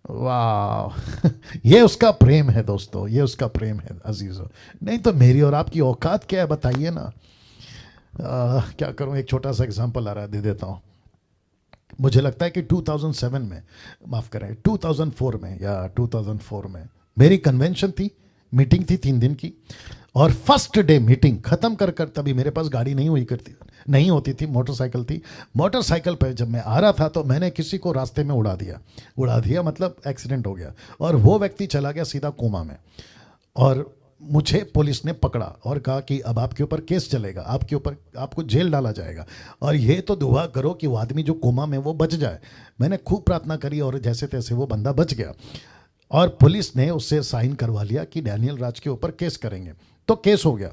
वाह ये उसका प्रेम है दोस्तों, ये उसका प्रेम है अजीजों। नहीं तो मेरी और आपकी औकात क्या है बताइए ना। क्या करूं, एक छोटा सा एग्जांपल आ रहा है, दे देता हूं। मुझे लगता है कि 2007 में, माफ करें 2004 में या 2004 में मेरी कन्वेंशन थी, मीटिंग थी 3 दिन की, और फर्स्ट डे मीटिंग खत्म कर तभी मेरे पास गाड़ी नहीं होती थी, मोटरसाइकिल थी। मोटरसाइकिल पर जब मैं आ रहा था तो मैंने किसी को रास्ते में उड़ा दिया मतलब एक्सीडेंट हो गया, और वो व्यक्ति चला गया सीधा कोमा में। और मुझे पुलिस ने पकड़ा और कहा कि अब आपके ऊपर केस चलेगा, आपको जेल डाला जाएगा, और ये तो दुआ करो कि वो आदमी जो कोमा में वो बच जाए। मैंने खूब प्रार्थना करी और जैसे तैसे वो बंदा बच गया, और पुलिस ने उससे साइन करवा लिया कि डैनियल राज के ऊपर केस करेंगे। तो केस हो गया,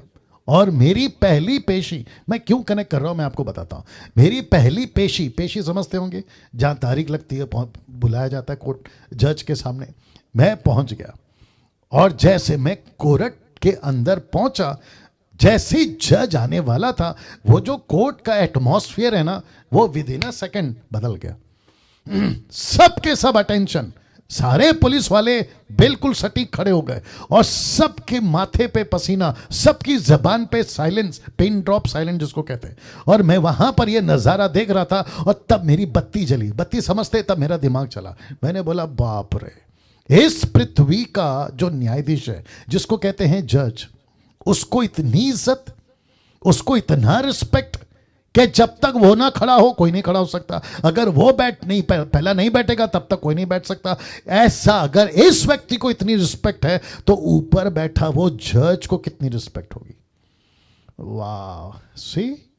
और मेरी पहली पेशी, मैं क्यों कनेक्ट कर रहा हूं मैं आपको बताता हूं। मेरी पहली पेशी समझते होंगे, जहां तारीख लगती है, बुलाया जाता है कोर्ट जज के सामने। मैं पहुंच गया, और जैसे मैं कोर्ट के अंदर पहुंचा, जैसे जज आने वाला था, वो जो कोर्ट का एटमॉस्फेयर है ना, वो विद इन अ सेकंड बदल गया। सबके सब अटेंशन, सारे पुलिस वाले बिल्कुल सटीक खड़े हो गए, और सबके माथे पे पसीना, सबकी जबान पे साइलेंस, पिन ड्रॉप साइलेंस जिसको कहते हैं। और मैं वहां पर ये नजारा देख रहा था, और तब मेरी बत्ती जली। बत्ती समझते, तब मेरा दिमाग चला। मैंने बोला बाप रे, इस पृथ्वी का जो न्यायाधीश है, जिसको कहते हैं जज, उसको इतनी इज्जत, उसको इतना रिस्पेक्ट कि जब तक वो ना खड़ा हो कोई नहीं खड़ा हो सकता। अगर वो पहला नहीं बैठेगा तब तक कोई नहीं बैठ सकता। ऐसा अगर इस व्यक्ति को इतनी रिस्पेक्ट है, तो ऊपर बैठा वो जज को कितनी रिस्पेक्ट होगी। वाह सी।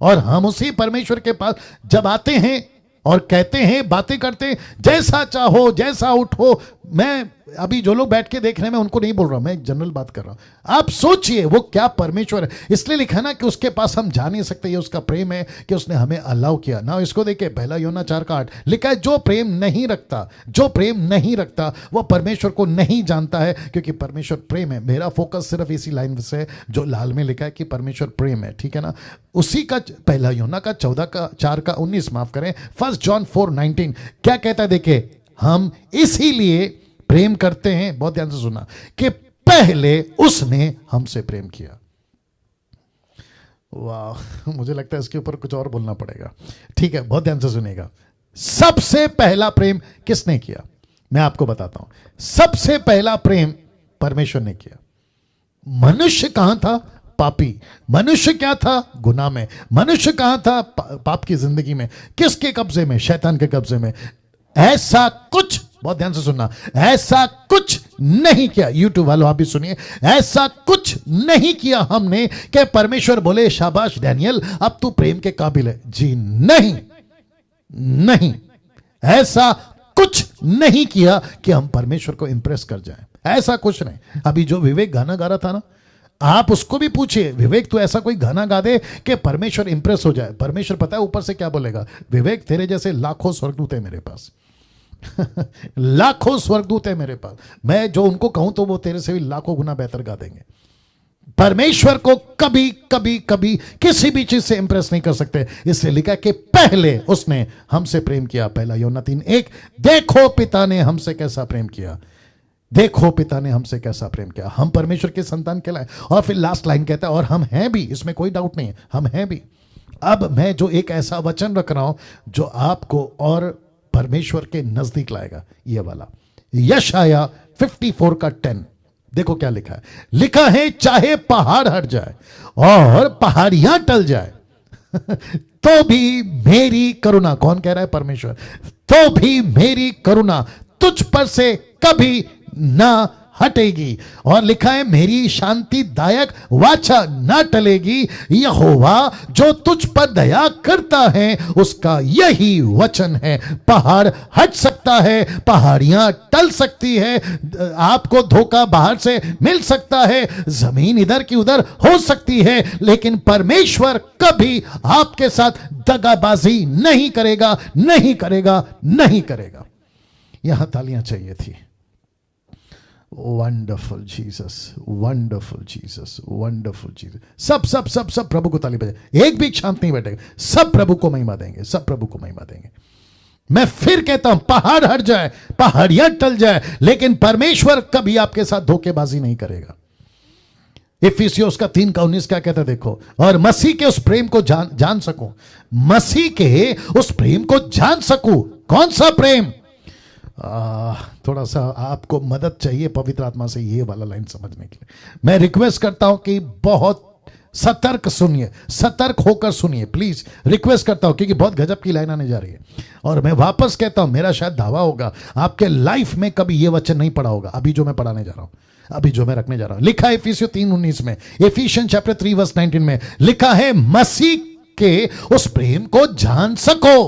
और हम उसी परमेश्वर के पास जब आते हैं और कहते हैं, बातें करते हैं, जैसा चाहो जैसा उठो। मैं अभी जो लोग बैठ के देख रहे हैं, मैं उनको नहीं बोल रहा, मैं जनरल बात कर रहा हूं। आप सोचिए वो क्या परमेश्वर है। इसलिए लिखा ना कि उसके पास हम जा नहीं सकते, ये उसका प्रेम है कि उसने हमें अलाउ किया ना। इसको देखिए, पहला योना 4:8 लिखा है, जो प्रेम नहीं रखता वो परमेश्वर को नहीं जानता है, क्योंकि परमेश्वर प्रेम है। मेरा फोकस सिर्फ इसी लाइन से जो लाल में लिखा है कि परमेश्वर प्रेम है, ठीक है ना। उसी का पहला योना का 4:19, माफ करें, 1 जॉन 4:19 क्या कहता है, देखिए, हम इसीलिए प्रेम करते हैं, बहुत ध्यान से सुना, कि पहले उसने हमसे प्रेम किया। वाह, मुझे लगता है इसके ऊपर कुछ और बोलना पड़ेगा। ठीक है, बहुत ध्यान से सुनिएगा। सबसे पहला प्रेम किसने किया? मैं आपको बताता हूं। सबसे पहला प्रेम परमेश्वर ने किया। मनुष्य कहां था? पापी। मनुष्य क्या था? गुनाह में। मनुष्य कहां था? पाप की जिंदगी में। किसके कब्जे में? शैतान के कब्जे में। ऐसा कुछ, बहुत ध्यान से सुनना, ऐसा कुछ नहीं किया। यूट्यूब वालों आप भी सुनिए, ऐसा कुछ नहीं किया हमने कि परमेश्वर बोले शाबाश डैनियल, अब तू प्रेम के काबिल है। जी नहीं, ऐसा कुछ नहीं किया कि हम परमेश्वर को इंप्रेस कर जाएं। ऐसा कुछ नहीं। अभी जो विवेक गाना गा रहा था ना, आप उसको भी पूछिए, विवेक तू ऐसा कोई गाना गा दे कि परमेश्वर इंप्रेस हो जाए। परमेश्वर पता है ऊपर से क्या बोलेगा? विवेक, तेरे जैसे लाखों स्वर्गदूत है मेरे पास। लाखों स्वर्गदूत है मेरे पास, मैं जो उनको कहूं तो वो तेरे से भी लाखों गुना बेहतर गा देंगे। परमेश्वर को कभी किसी भी चीज से इंप्रेस नहीं कर सकते। इसलिए लिखा कि पहले उसने हमसे प्रेम किया। पहला यूहन्ना 3:1, देखो पिता ने हमसे कैसा प्रेम किया देखो पिता ने हमसे कैसा प्रेम किया, हम परमेश्वर के संतान कहलाए। और फिर लास्ट लाइन कहता है और हम हैं भी, इसमें कोई डाउट नहीं है, हम हैं भी। अब मैं जो एक ऐसा वचन रख रहा हूं जो आपको और परमेश्वर के नजदीक लाएगा, ये वाला यशाया 54 का 10। देखो क्या लिखा है, लिखा है चाहे पहाड़ हट जाए और पहाड़ियां टल जाए तो भी मेरी करुणा, कौन कह रहा है? परमेश्वर। तो भी मेरी करुणा तुझ पर से कभी ना हटेगी। और लिखा है मेरी शांतिदायक वाचा ना टलेगी। यहोवा जो तुझ पर दया करता है उसका यही वचन है। पहाड़ हट सकता है, पहाड़ियां टल सकती है, आपको धोखा बाहर से मिल सकता है, जमीन इधर की उधर हो सकती है, लेकिन परमेश्वर कभी आपके साथ दगाबाजी नहीं करेगा, नहीं करेगा, नहीं करेगा। यहां तालियां चाहिए थी। Wonderful Jesus, wonderful Jesus, wonderful Jesus. सब सब सब सब प्रभु को ताली बजाए, एक भी शांत नहीं बैठेगा, सब प्रभु को महिमा देंगे, सब प्रभु को महिमा देंगे। मैं फिर कहता हूं पहाड़ हट जाए, पहाड़ियां टल जाए, लेकिन परमेश्वर कभी आपके साथ धोखेबाजी नहीं करेगा। इफिसियोस का 3:19 क्या कहता है देखो, और मसीह के उस प्रेम को जान सकूं, मसीह के उस प्रेम को जान सकूं। कौन सा प्रेम? थोड़ा सा आपको मदद चाहिए पवित्र आत्मा से ये वाला लाइन समझने के लिए। मैं रिक्वेस्ट करता हूं कि बहुत सतर्क सुनिए, सतर्क होकर सुनिए प्लीज, रिक्वेस्ट करता हूं, क्योंकि बहुत गजब की लाइन आने जा रही है। और मैं वापस कहता हूं, मेरा शायद दावा होगा आपके लाइफ में कभी ये वचन नहीं पढ़ा होगा, अभी जो मैं पढ़ाने जा रहा हूं, अभी जो मैं रखने जा रहा हूं। लिखा है इफिसियों 3:19 में, इफिशियंस चैप्टर 3 वर्स 19 में लिखा है मसीह के उस प्रेम को जान सको।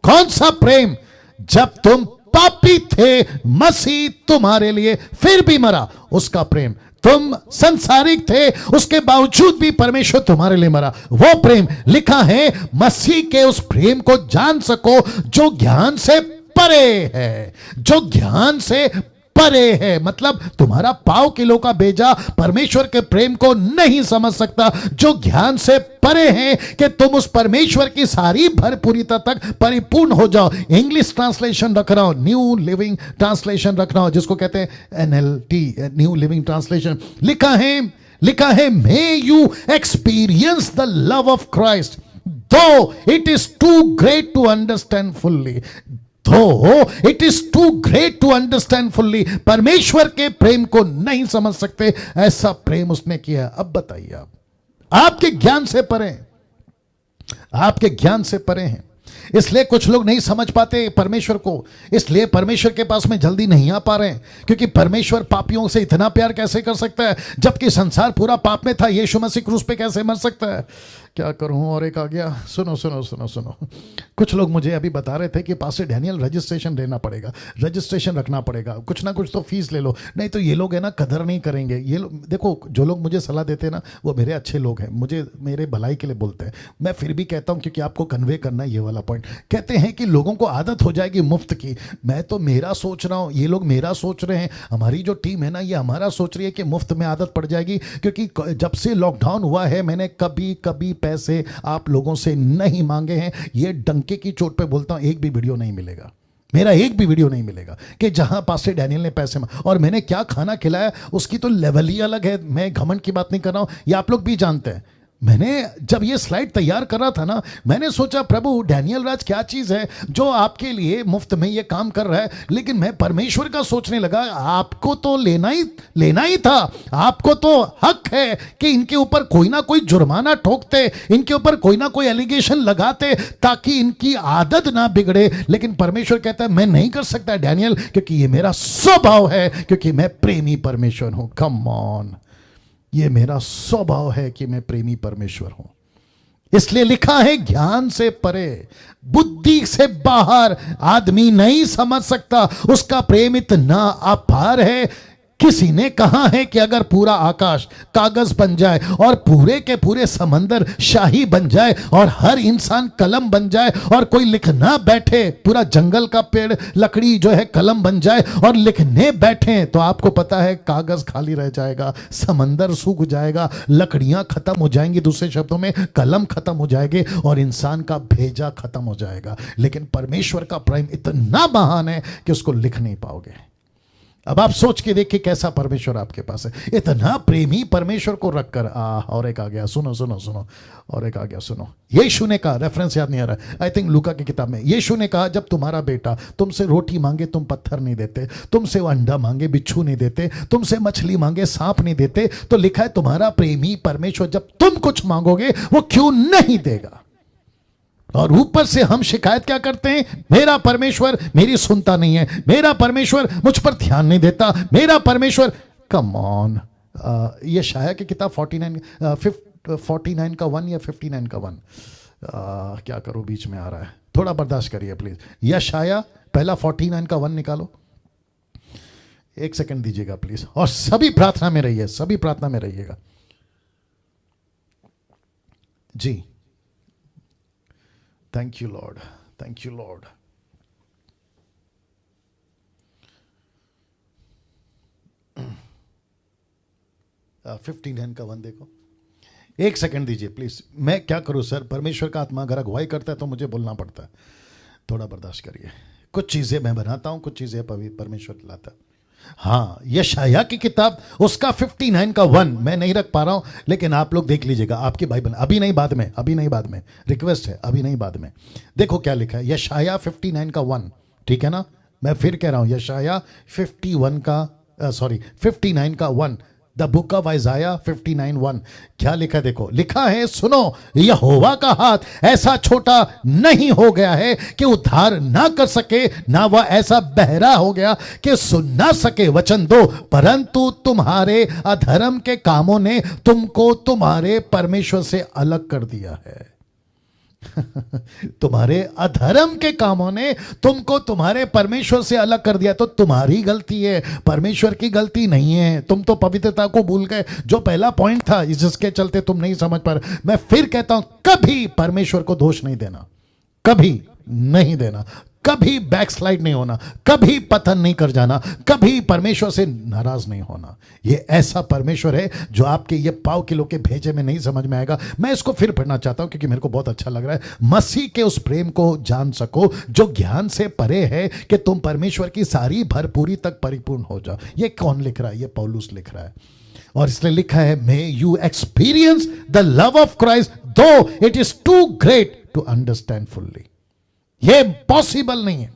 कौन सा प्रेम? जब तुम पापी थे मसीह तुम्हारे लिए फिर भी मरा, उसका प्रेम। तुम संसारिक थे उसके बावजूद भी परमेश्वर तुम्हारे लिए मरा, वो प्रेम। लिखा है मसीह के उस प्रेम को जान सको जो ज्ञान से परे है, जो ज्ञान से परे है। मतलब तुम्हारा पाव किलो का बेजा परमेश्वर के प्रेम को नहीं समझ सकता, जो ज्ञान से परे है कि तुम उस परमेश्वर की सारी भरपूरिता तक परिपूर्ण हो जाओ। इंग्लिश ट्रांसलेशन रख रहा हूं, न्यू लिविंग ट्रांसलेशन रख रहा हूं, जिसको कहते हैं NLT, न्यू लिविंग ट्रांसलेशन। लिखा है may you experience the love of Christ though it is too great to understand fully. Though it is too great to understand fully, परमेश्वर के प्रेम को नहीं समझ सकते, ऐसा प्रेम उसने किया। अब बताइए आप, आपके ज्ञान से परे, आपके ज्ञान से परे हैं। इसलिए कुछ लोग नहीं समझ पाते परमेश्वर को, इसलिए परमेश्वर के पास में जल्दी नहीं आ पा रहे हैं, क्योंकि परमेश्वर पापियों से इतना प्यार कैसे कर सकता है जबकि संसार पूरा पाप में था? यीशु मसीह क्रूस पे कैसे मर सकता है? क्या करूं, और एक आ गया। सुनो सुनो सुनो सुनो, कुछ लोग मुझे अभी बता रहे थे कि पास्टर डैनियल रजिस्ट्रेशन लेना पड़ेगा, रजिस्ट्रेशन रखना पड़ेगा, कुछ ना कुछ तो फीस ले लो, नहीं तो ये लोग है ना कदर नहीं करेंगे। ये लोग देखो, जो लोग मुझे सलाह देते हैं ना वो मेरे अच्छे लोग हैं, मुझे मेरे भलाई के लिए बोलते हैं। मैं फिर भी कहता हूं क्योंकि आपको कन्वे करना ये वाला पॉइंट। कहते हैं कि लोगों को आदत हो जाएगी मुफ्त की। मैं तो मेरा सोच रहा हूं, ये लोग मेरा सोच रहे हैं, हमारी जो टीम है ना ये हमारा सोच रही है कि मुफ्त में आदत पड़ जाएगी। क्योंकि जब से लॉकडाउन हुआ है मैंने कभी पैसे आप लोगों से नहीं मांगे हैं। ये डंके की चोट पे बोलता हूं, एक भी वीडियो नहीं मिलेगा, मेरा एक भी वीडियो नहीं मिलेगा कि जहां पास्टर डैनियल ने पैसे और मैंने क्या खाना खिलाया उसकी तो लेवल ही अलग है। मैं घमंड की बात नहीं कर रहा हूं, ये आप लोग भी जानते हैं। मैंने जब ये स्लाइड तैयार कर रहा था ना, मैंने सोचा प्रभु डैनियल राज क्या चीज है जो आपके लिए मुफ्त में ये काम कर रहा है। लेकिन मैं परमेश्वर का सोचने लगा, आपको तो लेना ही था, आपको तो हक है कि इनके ऊपर कोई ना कोई जुर्माना ठोकते, इनके ऊपर कोई ना कोई एलिगेशन लगाते ताकि इनकी आदत ना बिगड़े। लेकिन परमेश्वर कहता है मैं नहीं कर सकता डैनियल, क्योंकि ये मेरा स्वभाव है, क्योंकि मैं प्रेमी परमेश्वर हूं। कम ऑन, ये मेरा स्वभाव है कि मैं प्रेमी परमेश्वर हूं। इसलिए लिखा है ज्ञान से परे, बुद्धि से बाहर आदमी नहीं समझ सकता, उसका प्रेम इतना अपार है। किसी ने कहा है कि अगर पूरा आकाश कागज बन जाए और पूरे के पूरे समंदर शाही बन जाए और हर इंसान कलम बन जाए और कोई लिखना बैठे, पूरा जंगल का पेड़ लकड़ी जो है कलम बन जाए और लिखने बैठे, तो आपको पता है कागज खाली रह जाएगा, समंदर सूख जाएगा, लकड़ियां खत्म हो जाएंगी, दूसरे शब्दों में कलम खत्म हो जाएंगे और इंसान का भेजा खत्म हो जाएगा। लेकिन परमेश्वर का प्रेम इतना महान है कि उसको लिख नहीं पाओगे। अब आप सोच के देखिए कैसा परमेश्वर आपके पास है। इतना प्रेमी परमेश्वर को रखकर और एक आ गया, सुनो सुनो सुनो, और एक आ गया, सुनो। यीशु ने कहा, रेफरेंस याद नहीं आ रहा, आई थिंक लूका की किताब में, यीशु ने कहा जब तुम्हारा बेटा तुमसे रोटी मांगे तुम पत्थर नहीं देते, तुमसे वो अंडा मांगे बिच्छू नहीं देते, तुमसे मछली मांगे सांप नहीं देते, तो लिखा है तुम्हारा प्रेमी परमेश्वर जब तुम कुछ मांगोगे वो क्यों नहीं देगा। और ऊपर से हम शिकायत क्या करते हैं, मेरा परमेश्वर मेरी सुनता नहीं है, मेरा परमेश्वर मुझ पर ध्यान नहीं देता, मेरा परमेश्वर। कम ऑन, यशाया की किताब 49 का 1 या 59 का 1, क्या करो बीच में आ रहा है, थोड़ा बर्दाश्त करिए प्लीज। यशाया पहला 49 का 1 निकालो, एक सेकंड दीजिएगा प्लीज, और सभी प्रार्थना में रहिए, सभी प्रार्थना में रहिएगा जी। Thank you lord, thank you lord. आ, 59 का 1 देखो, एक सेकंड दीजिए प्लीज। मैं क्या करूं सर, परमेश्वर का आत्मा अगर अगुवाई करता है तो मुझे बोलना पड़ता है, थोड़ा बर्दाश्त करिए। कुछ चीजें मैं बनाता हूं, कुछ चीजें परमेश्वर लाता है। हाँ, यशाया की किताब उसका 59 का 1 मैं नहीं रख पा रहा हूं, लेकिन आप लोग देख लीजिएगा आपकी बाइबल, अभी नहीं बाद में, अभी नहीं बाद में, रिक्वेस्ट है, अभी नहीं बाद में। देखो क्या लिखा है, यशाया 59 का 1, ठीक है ना। मैं फिर कह रहा हूं, यशाया 59 का 1, द बुक ऑफ आइजाया 59:1, क्या लिखा है देखो, लिखा है सुनो, यहोवा का हाथ ऐसा छोटा नहीं हो गया है कि उद्धार ना कर सके, ना वह ऐसा बहरा हो गया कि सुन ना सके वचन दो, परंतु तुम्हारे अधर्म के कामों ने तुमको तुम्हारे परमेश्वर से अलग कर दिया है। तुम्हारे अधर्म के कामों ने तुमको तुम्हारे परमेश्वर से अलग कर दिया, तो तुम्हारी गलती है, परमेश्वर की गलती नहीं है। तुम तो पवित्रता को भूल गए, जो पहला पॉइंट था जिसके चलते तुम नहीं समझ पा रहे। मैं फिर कहता हूं, कभी परमेश्वर को दोष नहीं देना, कभी नहीं देना, कभी बैकस्लाइड नहीं होना, कभी पतन नहीं कर जाना, कभी परमेश्वर से नाराज नहीं होना। ये ऐसा परमेश्वर है जो आपके ये पाव किलो के भेजे में नहीं समझ में आएगा। मैं इसको फिर पढ़ना चाहता हूं क्योंकि मेरे को बहुत अच्छा लग रहा है। मसीह के उस प्रेम को जान सको जो ज्ञान से परे है, कि तुम परमेश्वर की सारी भरपूरी तक परिपूर्ण हो जाओ। ये कौन लिख रहा है, ये पौलुस लिख रहा है, और इसलिए लिखा है, may you experience the love of Christ though it is too great to understand fully. ये पॉसिबल नहीं है।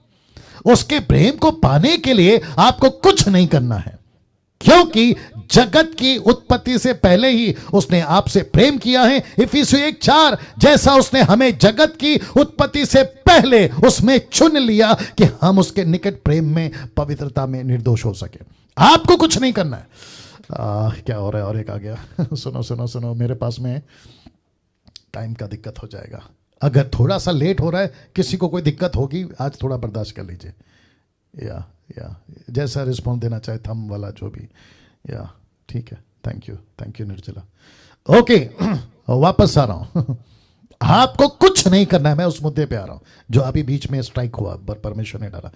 उसके प्रेम को पाने के लिए आपको कुछ नहीं करना है, क्योंकि जगत की उत्पत्ति से पहले ही उसने आपसे प्रेम किया है। इफिसियों 1:4, जैसा उसने हमें जगत की उत्पत्ति से पहले उसमें चुन लिया कि हम उसके निकट प्रेम में, पवित्रता में निर्दोष हो सके। आपको कुछ नहीं करना है। क्या हो रहा है, और एक आ गया। सुनो सुनो सुनो, मेरे पास में टाइम का दिक्कत हो जाएगा। अगर थोड़ा सा लेट हो रहा है, किसी को कोई दिक्कत होगी, आज थोड़ा बर्दाश्त कर लीजिए। या जैसा रिस्पॉन्स देना चाहे, थम वाला जो भी, या ठीक है। थैंक यू निर्जला। ओके, वापस आ रहा हूं। आपको कुछ नहीं करना है, मैं उस मुद्दे पे आ रहा हूं जो अभी बीच में स्ट्राइक हुआ, परमेश्वर ने डाला।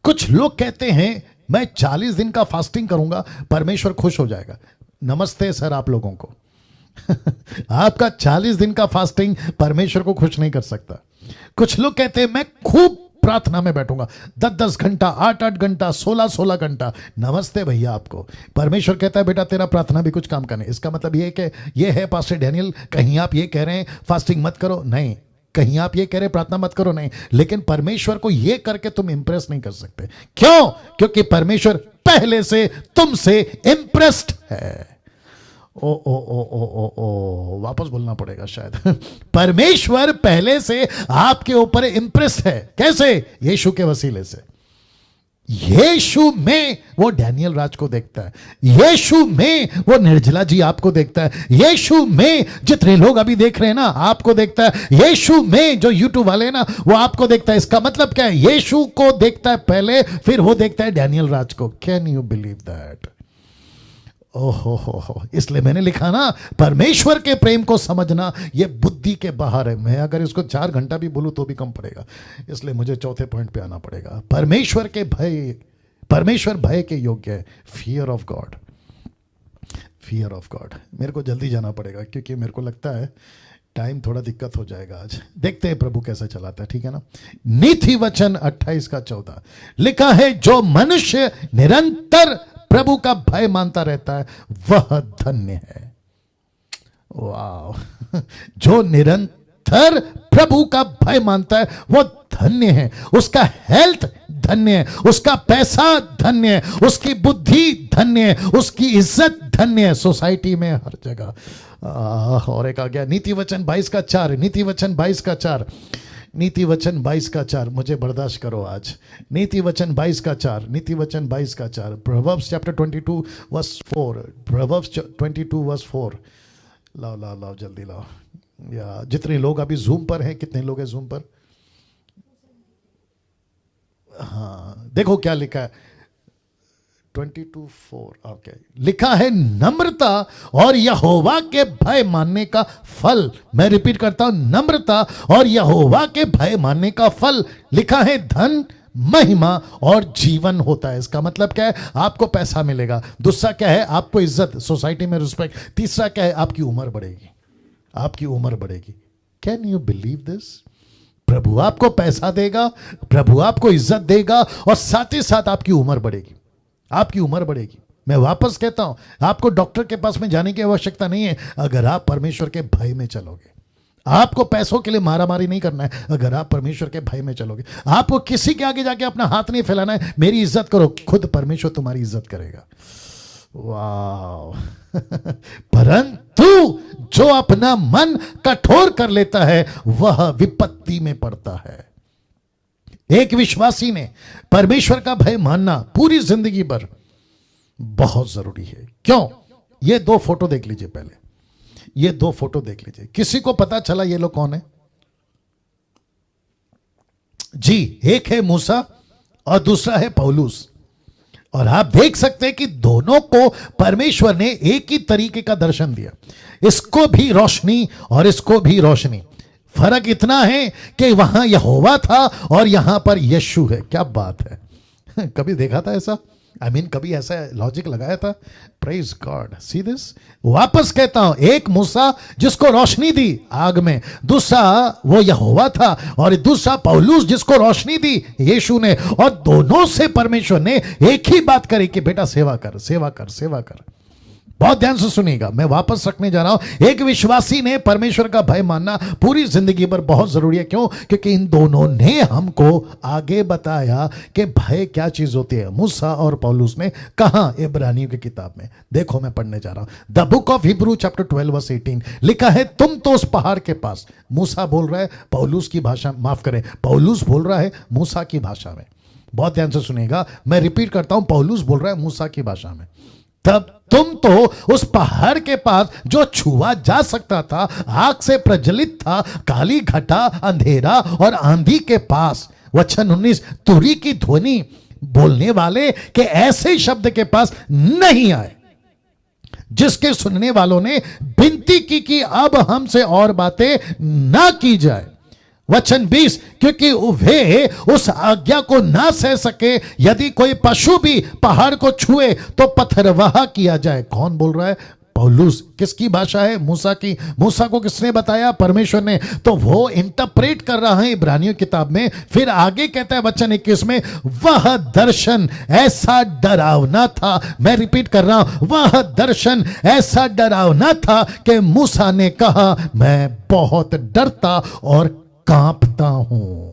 कुछ लोग कहते हैं मैं 40 दिन का फास्टिंग करूंगा, परमेश्वर खुश हो जाएगा। नमस्ते सर आप लोगों को। आपका 40 दिन का फास्टिंग परमेश्वर को खुश नहीं कर सकता। कुछ लोग कहते हैं मैं खूब प्रार्थना में बैठूंगा 10-10 घंटा, 8-8 घंटा, 16-16 घंटा। नमस्ते भैया आपको। परमेश्वर कहता है बेटा तेरा प्रार्थना भी कुछ काम का नहीं। इसका मतलब ये कि ये है पास्टर डैनियल, कहीं आप ये कह रहे हैं फास्टिंग मत करो, नहीं। कहीं आप ये कह रहे प्रार्थना मत करो, नहीं। लेकिन परमेश्वर को ये करके तुम इंप्रेस नहीं कर सकते। क्यों? क्योंकि परमेश्वर पहले से तुमसे इंप्रेस्ड है। ओ वापस बोलना पड़ेगा शायद। परमेश्वर पहले से आपके ऊपर इंप्रेस्ड है। कैसे? यीशु के वसीले से। यीशु में वो डैनियल राज को देखता है, यीशु में वो निर्जला जी आपको देखता है, यीशु में जितने लोग अभी देख रहे हैं ना आपको देखता है, यीशु में जो यूट्यूब वाले ना वो आपको देखता है। इसका मतलब क्या है? यीशु को देखता है पहले, फिर वो देखता है डैनियल राज को। Can you believe that? ओहो, इसलिए मैंने लिखा ना, परमेश्वर के प्रेम को समझना ये बुद्धि के बाहर है। मैं अगर इसको 4 घंटा भी बोलूं तो भी कम पड़ेगा, इसलिए मुझे चौथे पॉइंट पे आना पड़ेगा। परमेश्वर के भय, परमेश्वर भय के योग्य है। Fear of God, fear of God. मेरे को जल्दी जाना पड़ेगा क्योंकि मेरे को लगता है टाइम थोड़ा दिक्कत हो जाएगा आज, देखते हैं प्रभु कैसा चलाता है, ठीक है ना। नीति वचन 28 का 14 लिखा है, जो मनुष्य निरंतर प्रभु का भय मानता रहता है वह धन्य है। वाह, जो निरंतर प्रभु का भय मानता है वो धन्य है। उसका हेल्थ धन्य है, उसका पैसा धन्य है, उसकी बुद्धि धन्य है, उसकी इज्जत धन्य है सोसाइटी में, हर जगह। और एक आ गया नीति वचन 22 का 4, नीति वचन 22 का 4, नीति वचन 22 का 4, मुझे बर्दाश्त करो आज। नीति वचन 22 का 4, नीति वचन 22 का 4, Proverbs chapter 22 verse 4, Proverbs 22 verse 4। लाओ लाओ लाओ जल्दी लाओ। या जितने लोग अभी जूम पर हैं, कितने लोग हैं जूम पर? हाँ, देखो क्या लिखा है 22:4। ओके, लिखा है नम्रता और यहोवा के भय मानने का फल। मैं रिपीट करता हूं, नम्रता और यहोवा के भय मानने का फल। लिखा है धन, महिमा और जीवन होता है। इसका मतलब क्या है? आपको पैसा मिलेगा। दूसरा क्या है? आपको इज्जत, सोसाइटी में रिस्पेक्ट। तीसरा क्या है? आपकी उम्र बढ़ेगी, आपकी उम्र बढ़ेगी। Can you believe this? प्रभु आपको पैसा देगा, प्रभु आपको इज्जत देगा और साथ ही साथ आपकी उम्र बढ़ेगी, आपकी उम्र बढ़ेगी। मैं वापस कहता हूं, आपको डॉक्टर के पास में जाने की आवश्यकता नहीं है अगर आप परमेश्वर के भय में चलोगे। आपको पैसों के लिए मारामारी नहीं करना है अगर आप परमेश्वर के भय में चलोगे। आपको किसी के आगे जाके अपना हाथ नहीं फैलाना है, मेरी इज्जत करो, खुद परमेश्वर तुम्हारी इज्जत करेगा। वाह परंतु जो अपना मन कठोर कर लेता है वह विपत्ति में पड़ता है। एक विश्वासी ने परमेश्वर का भय मानना पूरी जिंदगी भर बहुत जरूरी है। क्यों? ये दो फोटो देख लीजिए, पहले ये दो फोटो देख लीजिए। किसी को पता चला ये लोग कौन है? जी, एक है मूसा और दूसरा है पौलुस। और आप देख सकते हैं कि दोनों को परमेश्वर ने एक ही तरीके का दर्शन दिया। इसको भी रोशनी और इसको भी रोशनी। फर्क इतना है कि वहां यहोवा था और यहां पर यीशु है। क्या बात है! कभी देखा था ऐसा? कभी ऐसा लॉजिक लगाया था? Praise God. See this. वापस कहता हूं, एक मूसा जिसको रोशनी दी आग में, दूसरा वो यहोवा था, और दूसरा पौलुस जिसको रोशनी दी यीशु ने। और दोनों से परमेश्वर ने एक ही बात करी कि बेटा सेवा कर, सेवा कर, सेवा कर। बहुत ध्यान से सुनिएगा, मैं वापस रखने जा रहा हूं। एक विश्वासी ने परमेश्वर का भय मानना पूरी जिंदगी भर बहुत जरूरी है। क्यों? क्योंकि इन दोनों ने हमको आगे बताया कि भय क्या चीज होती है। मूसा और पौलुस ने कहा इब्रानियों की किताब में। देखो मैं पढ़ने जा रहा हूं, the book of Hebrew chapter 12 verse 18 लिखा है, तुम तो उस पहाड़ के पास। मूसा बोल रहा है पौलुस की भाषा, माफ करें, पौलुस बोल रहा है मूसा की भाषा में। बहुत ध्यान से सुनिएगा, मैं रिपीट करता हूं, पौलुस बोल रहा है मूसा की भाषा में। तब तुम तो उस पहाड़ के पास जो छुआ जा सकता था, आग से प्रज्वलित था, काली घटा, अंधेरा और आंधी के पास। वचन 19, तुरी की ध्वनि बोलने वाले के ऐसे शब्द के पास नहीं आए, जिसके सुनने वालों ने विनती की कि अब हमसे और बातें ना की जाए। वचन 20, क्योंकि वे उस आज्ञा को ना सह सके, यदि कोई पशु भी पहाड़ को छुए तो पत्थरवाह किया जाए। कौन बोल रहा है? पौलुस। किसकी भाषा है? मूसा की। मूसा को किसने बताया? परमेश्वर ने। तो वो इंटरप्रेट कर रहा है इब्रानियों किताब में। फिर आगे कहता है वचन 21 में, वह दर्शन ऐसा डरावना था। मैं रिपीट कर रहा हूं, वह दर्शन ऐसा डरावना था कि मूसा ने कहा, मैं बहुत डरता और कांपता हूं।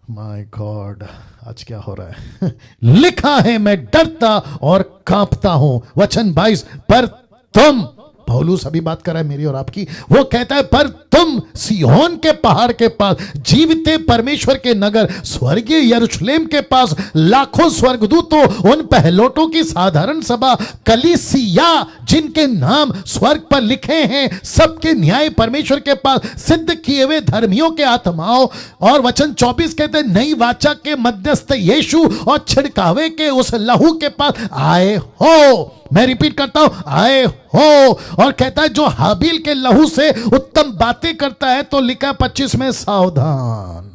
माय गॉड, आज क्या हो रहा है? लिखा है मैं डरता और कांपता हूं। वचन 22, पर तुम, पौलुस अभी बात कर रहा है मेरी और आपकी, वो कहता है पर तुम सिय्योन के पहाड़ के पास, जीवते परमेश्वर के नगर, स्वर्गीय यरूशलेम के पास, लाखों स्वर्गदूतों, उन पहलोटों की साधारण सभा, कलीसिया जिनके नाम स्वर्ग पर लिखे हैं, सबके न्याय परमेश्वर के पास, सिद्ध किए हुए धर्मियों के आत्माओं। और वचन 24 कहते हैं, नई वाचा के मध्यस्थ यीशु और छिड़कावे के उस लहू के पास आए हो। मैं रिपीट करता हूं, आए हो। और कहता है जो हाबिल के लहू से उत्तम बातें करता है, तो लिखा 25 में, सावधान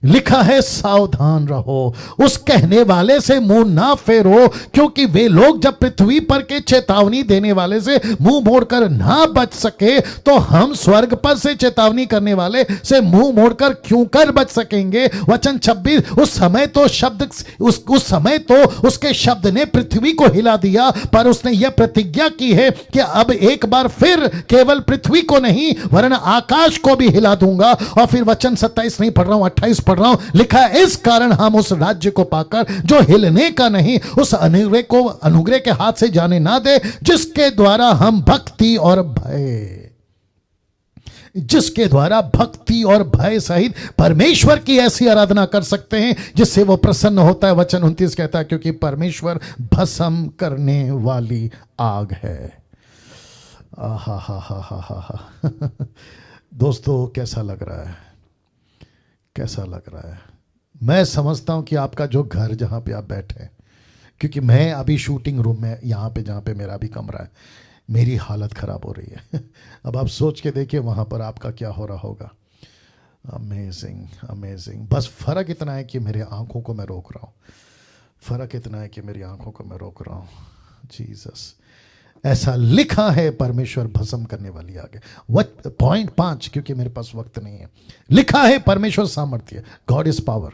लिखा है सावधान रहो, उस कहने वाले से मुंह ना फेरो, क्योंकि वे लोग जब पृथ्वी पर के चेतावनी देने वाले से मुंह मोड़कर ना बच सके, तो हम स्वर्ग पर से चेतावनी करने वाले से मुंह मोड़कर क्यों कर बच सकेंगे। वचन 26, उस समय तो उस समय तो उसके शब्द ने पृथ्वी को हिला दिया, पर उसने यह प्रतिज्ञा की है कि अब एक बार फिर केवल पृथ्वी को नहीं वरन आकाश को भी हिला दूंगा। और फिर वचन 27 नहीं पढ़ रहा हूं, 28 पढ़ रहा हूं, लिखा है इस कारण हम उस राज्य को पाकर जो हिलने का नहीं, उस अनुग्रह के हाथ से जाने ना दे, जिसके द्वारा हम भक्ति और भय सहित परमेश्वर की ऐसी आराधना कर सकते हैं जिससे वो प्रसन्न होता है। वचन 29 कहता है, क्योंकि परमेश्वर भस्म करने वाली आग है। आहा हा हा हा हा हा। दोस्तों कैसा लग रहा है, कैसा लग रहा है। मैं समझता हूं कि आपका जो घर जहां पे आप बैठे हैं, क्योंकि मैं अभी शूटिंग रूम में यहां पे जहां पे मेरा भी कमरा है, मेरी हालत ख़राब हो रही है। अब आप सोच के देखिए वहाँ पर आपका क्या हो रहा होगा। Amazing amazing. बस फ़र्क इतना है कि मेरे आँखों को मैं रोक रहा हूँ, फ़र्क इतना है कि मेरी आँखों को मैं रोक रहा हूँ। जीसस, ऐसा लिखा है परमेश्वर भस्म करने वाली आग है। पॉइंट 5, क्योंकि मेरे पास वक्त नहीं है, लिखा है परमेश्वर सामर्थ्य, God is power,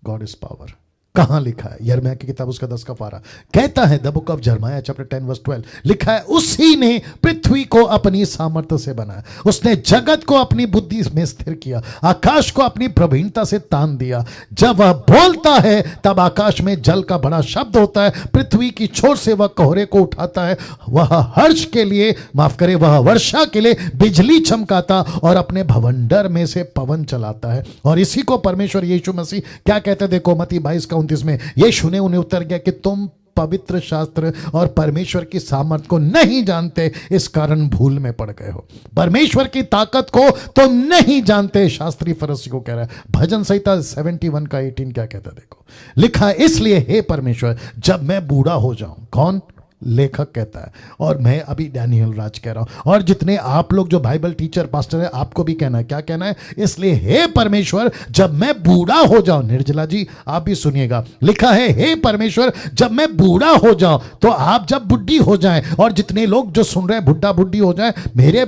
God is power. कहां लिखा है? यिर्मयाह की किताब उसका 10 का पारा कहता है, the book of Jeremiah chapter 10 verse 12 लिखा है, उसी ने पृथ्वी को अपनी सामर्थ्य से बनाया, उसने जगत को अपनी बुद्धि में स्थिर किया, आकाश को अपनी प्रवीणता से तान दिया। जब वह बोलता है तब आकाश में जल का बड़ा शब्द होता है, पृथ्वी की छोर से वह कोहरे को उठाता है, वह हर्ष के लिए माफ करे वह वर्षा के लिए बिजली चमकाता और अपने भवंडर में से पवन चलाता है। और इसी को परमेश्वर यीशु मसीह क्या कहते हैं? देखो मत्ती 22:29 में यीशु ने उन्हें उत्तर दिया कि तुम पवित्र शास्त्र और परमेश्वर की सामर्थ को नहीं जानते, इस कारण भूल में पड़ गए हो। परमेश्वर की ताकत को तुम नहीं जानते, शास्त्री फरीसी को कह रहा है। भजन संहिता 71 का 18 क्या कहता है? देखो लिखा है, इसलिए हे परमेश्वर जब मैं बूढ़ा हो जाऊं। कौन? लेखक कहता है, और मैं अभी डैनियल राज कह रहा हूं, और जितने आप लोग जो बाइबल टीचर पास्टर है आपको भी कहना है। क्या कहना है? इसलिए हे परमेश्वर जब मैं बूढ़ा हो जाऊं। निर्जला जी आप भी सुनिएगा, लिखा है हे परमेश्वर जब मैं बूढ़ा हो जाऊं, तो आप जब बुढ़ी हो जाएं, और जितने लोग जो सुन रहे हैं बुढ़ा बुढ़ी हो जाए, मेरे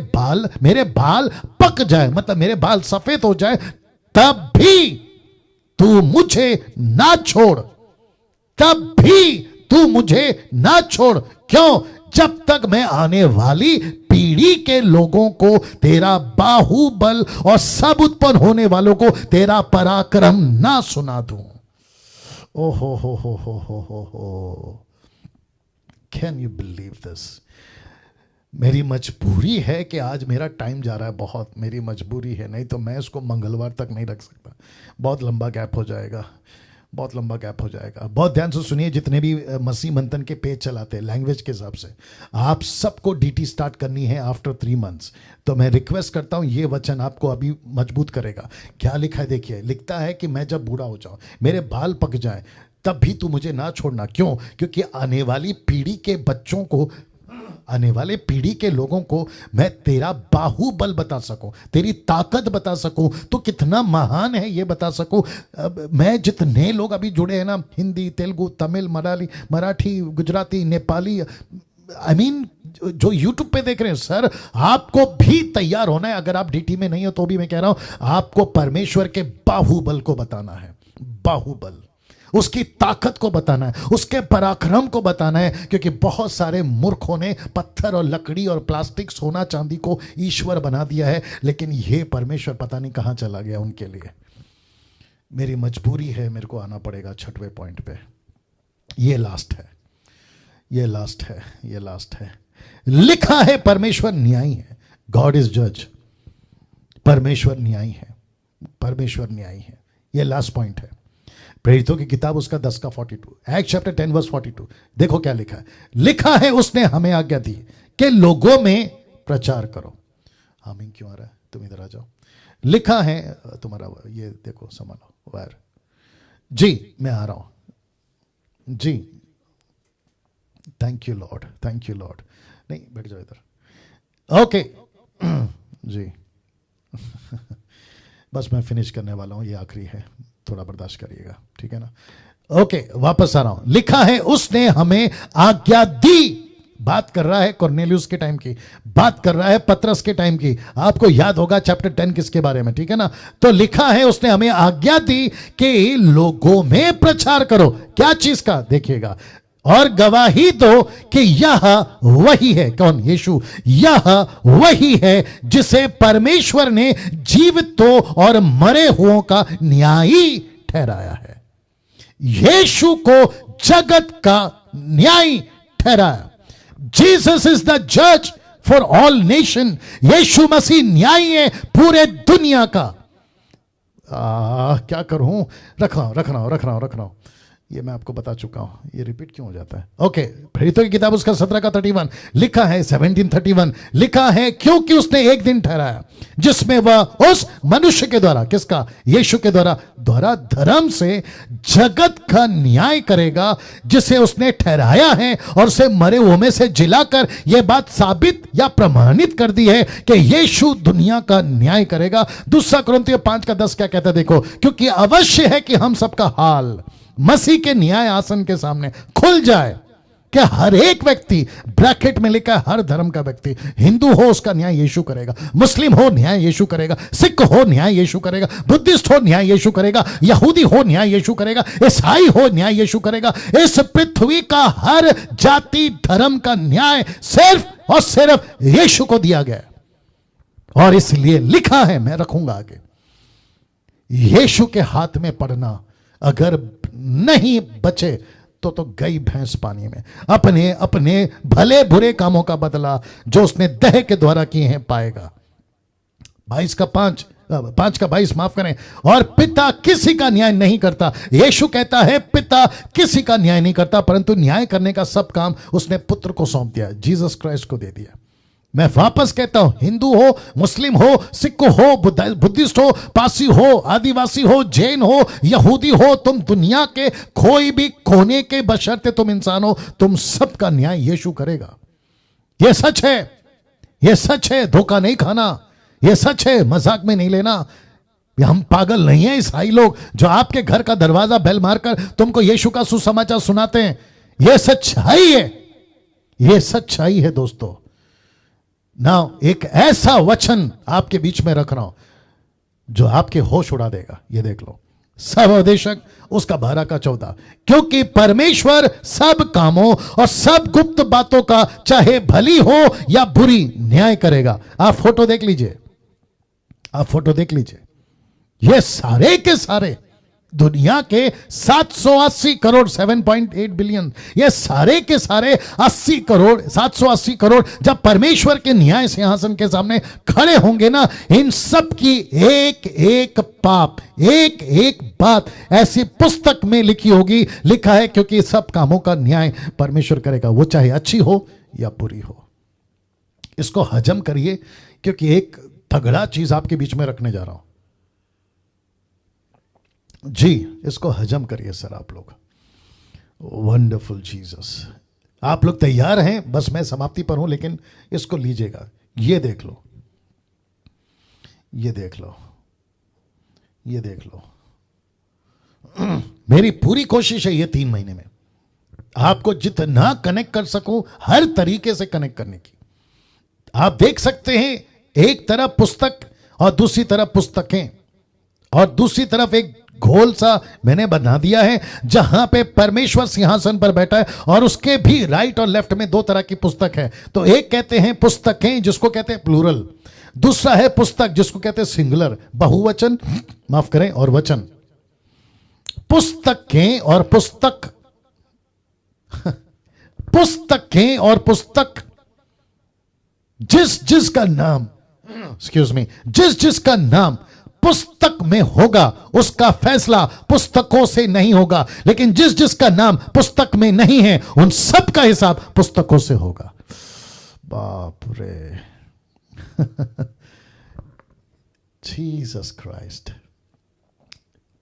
बाल पक जाए, मतलब मेरे बाल सफेद हो जाए, तब भी तू मुझे ना छोड़, तब भी तू मुझे ना छोड़। क्यों? जब तक मैं आने वाली पीढ़ी के लोगों को तेरा बाहुबल और सब उत्पन्न होने वालों को तेरा पराक्रम ना सुना दूं। ओ हो। Can you believe this? मेरी मजबूरी है कि आज मेरा टाइम जा रहा है, बहुत मेरी मजबूरी है, नहीं तो मैं इसको मंगलवार तक नहीं रख सकता। बहुत लंबा गैप हो जाएगा, बहुत लंबा गैप हो जाएगा। बहुत ध्यान से सुनिए, जितने भी मसीह मंथन के पेज चलाते हैं लैंग्वेज के हिसाब से, आप सबको डीटी स्टार्ट करनी है आफ्टर 3 मंथ्स। तो मैं रिक्वेस्ट करता हूं, ये वचन आपको अभी मजबूत करेगा। क्या लिखा है देखिए, लिखता है कि मैं जब बूढ़ा हो जाऊं, मेरे बाल पक जाएं, तब भी तू मुझे ना छोड़ना। क्यों? क्योंकि आने वाली पीढ़ी के बच्चों को, आने वाले पीढ़ी के लोगों को मैं तेरा बाहुबल बता सकूं, तेरी ताकत बता सकूं, तो कितना महान है ये बता सकूं। मैं जितने लोग अभी जुड़े हैं ना, हिंदी, तेलुगु, तमिल, मराठी, गुजराती, नेपाली, I mean, जो YouTube पे देख रहे हैं, सर आपको भी तैयार होना है। अगर आप डीटी में नहीं हो तो भी मैं कह रहा हूं, आपको परमेश्वर के बाहुबल को बताना है। बाहुबल, उसकी ताकत को बताना है, उसके पराक्रम को बताना है। क्योंकि बहुत सारे मूर्खों ने पत्थर और लकड़ी और प्लास्टिक, सोना चांदी को ईश्वर बना दिया है, लेकिन यह परमेश्वर पता नहीं कहां चला गया उनके लिए। मेरी मजबूरी है, मेरे को आना पड़ेगा 6वें पॉइंट पे। ये लास्ट है, ये लास्ट है, ये लास्ट है। लिखा है परमेश्वर न्यायी है, गॉड इज जज। परमेश्वर न्यायी है, परमेश्वर न्यायी है। ये लास्ट पॉइंट है। प्रेरितों की किताब उसका 10 का 42, एक्ट चैप्टर 10 वर्स 42। देखो क्या लिखा है। लिखा है उसने हमें आज्ञा दी कि लोगों में प्रचार करो। हामिंग क्यों आ रहा है? तुम इधर आ जाओ। लिखा है तुम्हारा, ये देखो संभालो वायर जी, मैं आ रहा हूं जी। Thank you lord, thank you lord. नहीं बैठ जाओ इधर, ओके जी। बस मैं फिनिश करने वाला हूं, ये आखिरी है, थोड़ा बर्दाश्त करिएगा, ठीक है ना। ओके, वापस आ रहा हूं। लिखा है उसने हमें आज्ञा दी। बात कर रहा है कॉर्नेलियुस के टाइम की, बात कर रहा है पतरस के टाइम की। आपको याद होगा चैप्टर 10 किसके बारे में, ठीक है ना। तो लिखा है उसने हमें आज्ञा दी कि लोगों में प्रचार करो। क्या चीज का, देखिएगा, और गवाही दो कि यह वही है। कौन? यीशु। यह वही है जिसे परमेश्वर ने जीवितों और मरे हुओं का न्यायी ठहराया है। यीशु को जगत का न्यायी ठहराया। जीसस इज द जज फॉर ऑल नेशन। यीशु मसीह न्यायी है पूरे दुनिया का। क्या करूं, रख रहा हूं। ये मैं आपको बता चुका हूं, ये रिपीट क्यों हो जाता है। ओके, प्रेरितों की किताब उसका 17 का 31 लिखा है, 17:31 लिखा है, क्योंकि उसने एक दिन ठहराया जिसमें वह उस मनुष्य के द्वारा, किसका? यीशु के द्वारा धर्म से जगत का न्याय करेगा, जिसे उसने ठहराया है और उसे मरे हुए में से जिलाकर यह बात साबित या प्रमाणित कर दी है कि यीशु दुनिया का न्याय करेगा। दूसरा कुरिन्थियों 5:10 क्या कहता है, देखो, क्योंकि अवश्य है कि हम सबका हाल मसीह के न्याय आसन के सामने खुल जाए, कि हर एक व्यक्ति, ब्रैकेट में लिखा है हर धर्म का व्यक्ति, हिंदू हो उसका न्याय यीशु करेगा, मुस्लिम हो न्याय यीशु करेगा, सिख हो न्याय यीशु करेगा, बुद्धिस्ट हो न्याय यीशु करेगा, यहूदी हो न्याय यीशु करेगा, ईसाई हो न्याय यीशु करेगा। इस पृथ्वी का हर जाति धर्म का न्याय सिर्फ और सिर्फ यीशु को दिया गया। और इसलिए लिखा है, मैं रखूंगा आगे, यीशु के हाथ में पड़ना अगर नहीं बचे तो गई भैंस पानी में। अपने अपने भले बुरे कामों का बदला जो उसने दह के द्वारा किए हैं पाएगा। 5:22 माफ करें। और पिता किसी का न्याय नहीं करता। यीशु कहता है पिता किसी का न्याय नहीं करता, परंतु न्याय करने का सब काम उसने पुत्र को सौंप दिया, जीसस क्राइस्ट को दे दिया। मैं वापस कहता हूं, हिंदू हो, मुस्लिम हो, सिख हो, बुद्धिस्ट हो, पारसी हो, आदिवासी हो, जैन हो, यहूदी हो, तुम दुनिया के कोई भी कोने के बशर्ते तुम इंसान हो, तुम सबका न्याय यीशु करेगा। यह सच है, यह सच है, धोखा नहीं खाना, यह सच है, मजाक में नहीं लेना। हम पागल नहीं है ईसाई लोग जो आपके घर का दरवाजा बेल मारकर तुमको यीशु का सुसमाचार सुनाते हैं। यह सच्चाई है, यह सच्चाई है दोस्तों। ना एक ऐसा वचन आपके बीच में रख रहा हूं जो आपके होश उड़ा देगा। ये देख लो, सब उपदेशक उसका 12 का 14, क्योंकि परमेश्वर सब कामों और सब गुप्त बातों का चाहे भली हो या बुरी न्याय करेगा। आप फोटो देख लीजिए, आप फोटो देख लीजिए, ये सारे के सारे दुनिया के 780 करोड़ 7.8 बिलियन, ये सारे के सारे 80 करोड़ 780 करोड़ जब परमेश्वर के न्याय सिंहासन के सामने खड़े होंगे ना, इन सब की एक एक पाप, एक एक बात ऐसी पुस्तक में लिखी होगी। लिखा है क्योंकि सब कामों का न्याय परमेश्वर करेगा, वो चाहे अच्छी हो या बुरी हो। इसको हजम करिए, क्योंकि एक तगड़ा चीज आपके बीच में रखने जा रहा हूं जी। इसको हजम करिए सर आप लोग। Wonderful Jesus. आप लोग तैयार हैं? बस मैं समाप्ति पर हूं, लेकिन इसको लीजिएगा। ये देख लो, ये देख लो, ये देख लो। मेरी पूरी कोशिश है ये 3 महीने में आपको जितना कनेक्ट कर सकूं हर तरीके से कनेक्ट करने की। आप देख सकते हैं, एक तरफ पुस्तक और दूसरी तरफ पुस्तकें, और दूसरी तरफ एक घोल सा मैंने बना दिया है जहां पे परमेश्वर सिंहासन पर बैठा है, और उसके भी राइट और लेफ्ट में 2 तरह की पुस्तक है। तो एक कहते हैं पुस्तकें, जिसको कहते हैं प्लूरल, दूसरा है पुस्तक जिसको कहते हैं सिंगुलर, बहुवचन, माफ करें, और वचन। पुस्तकें और पुस्तक पुस्तकें और पुस्तक, जिस जिसका नाम, एक्सक्यूज मी, जिस जिसका नाम पुस्तक में होगा उसका फैसला पुस्तकों से नहीं होगा, लेकिन जिस जिसका नाम पुस्तक में नहीं है उन सब का हिसाब पुस्तकों से होगा। बाप रे जीसस क्राइस्ट।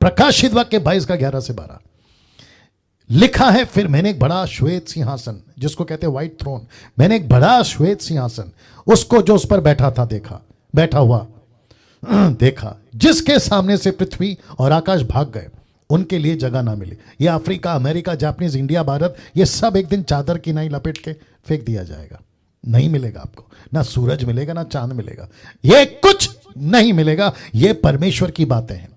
प्रकाशित वाक्य 22 का 11 से 12 लिखा है, फिर मैंने एक बड़ा श्वेत सिंहासन, जिसको कहते हैं व्हाइट थ्रोन, मैंने एक बड़ा श्वेत सिंहासन, उसको जो उस पर बैठा था देखा, बैठा हुआ देखा, जिसके सामने से पृथ्वी और आकाश भाग गए, उनके लिए जगह ना मिली। ये Africa, America, Japanese, India, Bharat, ये सब एक दिन चादर की नाई लपेट के फेंक दिया जाएगा। नहीं मिलेगा आपको, ना सूरज मिलेगा, ना चांद मिलेगा, ये कुछ नहीं मिलेगा। ये परमेश्वर की बातें हैं।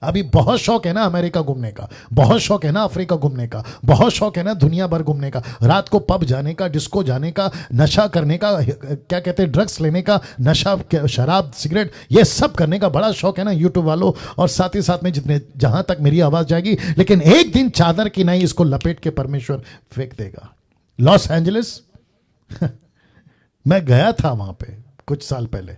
अभी बहुत शौक है ना अमेरिका घूमने का, बहुत शौक है ना अफ्रीका घूमने का, बहुत शौक है ना दुनिया भर घूमने का, रात को पब जाने का, डिस्को जाने का, नशा करने का, क्या कहते हैं, ड्रग्स लेने का, नशा, शराब, सिगरेट, ये सब करने का बड़ा शौक है ना यूट्यूब वालों। और साथ ही साथ में जितने, जहां तक मेरी आवाज जाएगी, लेकिन एक दिन चादर की नहीं इसको लपेट के परमेश्वर फेंक देगा। लॉस एंजलिस मैं गया था वहां पे कुछ साल पहले,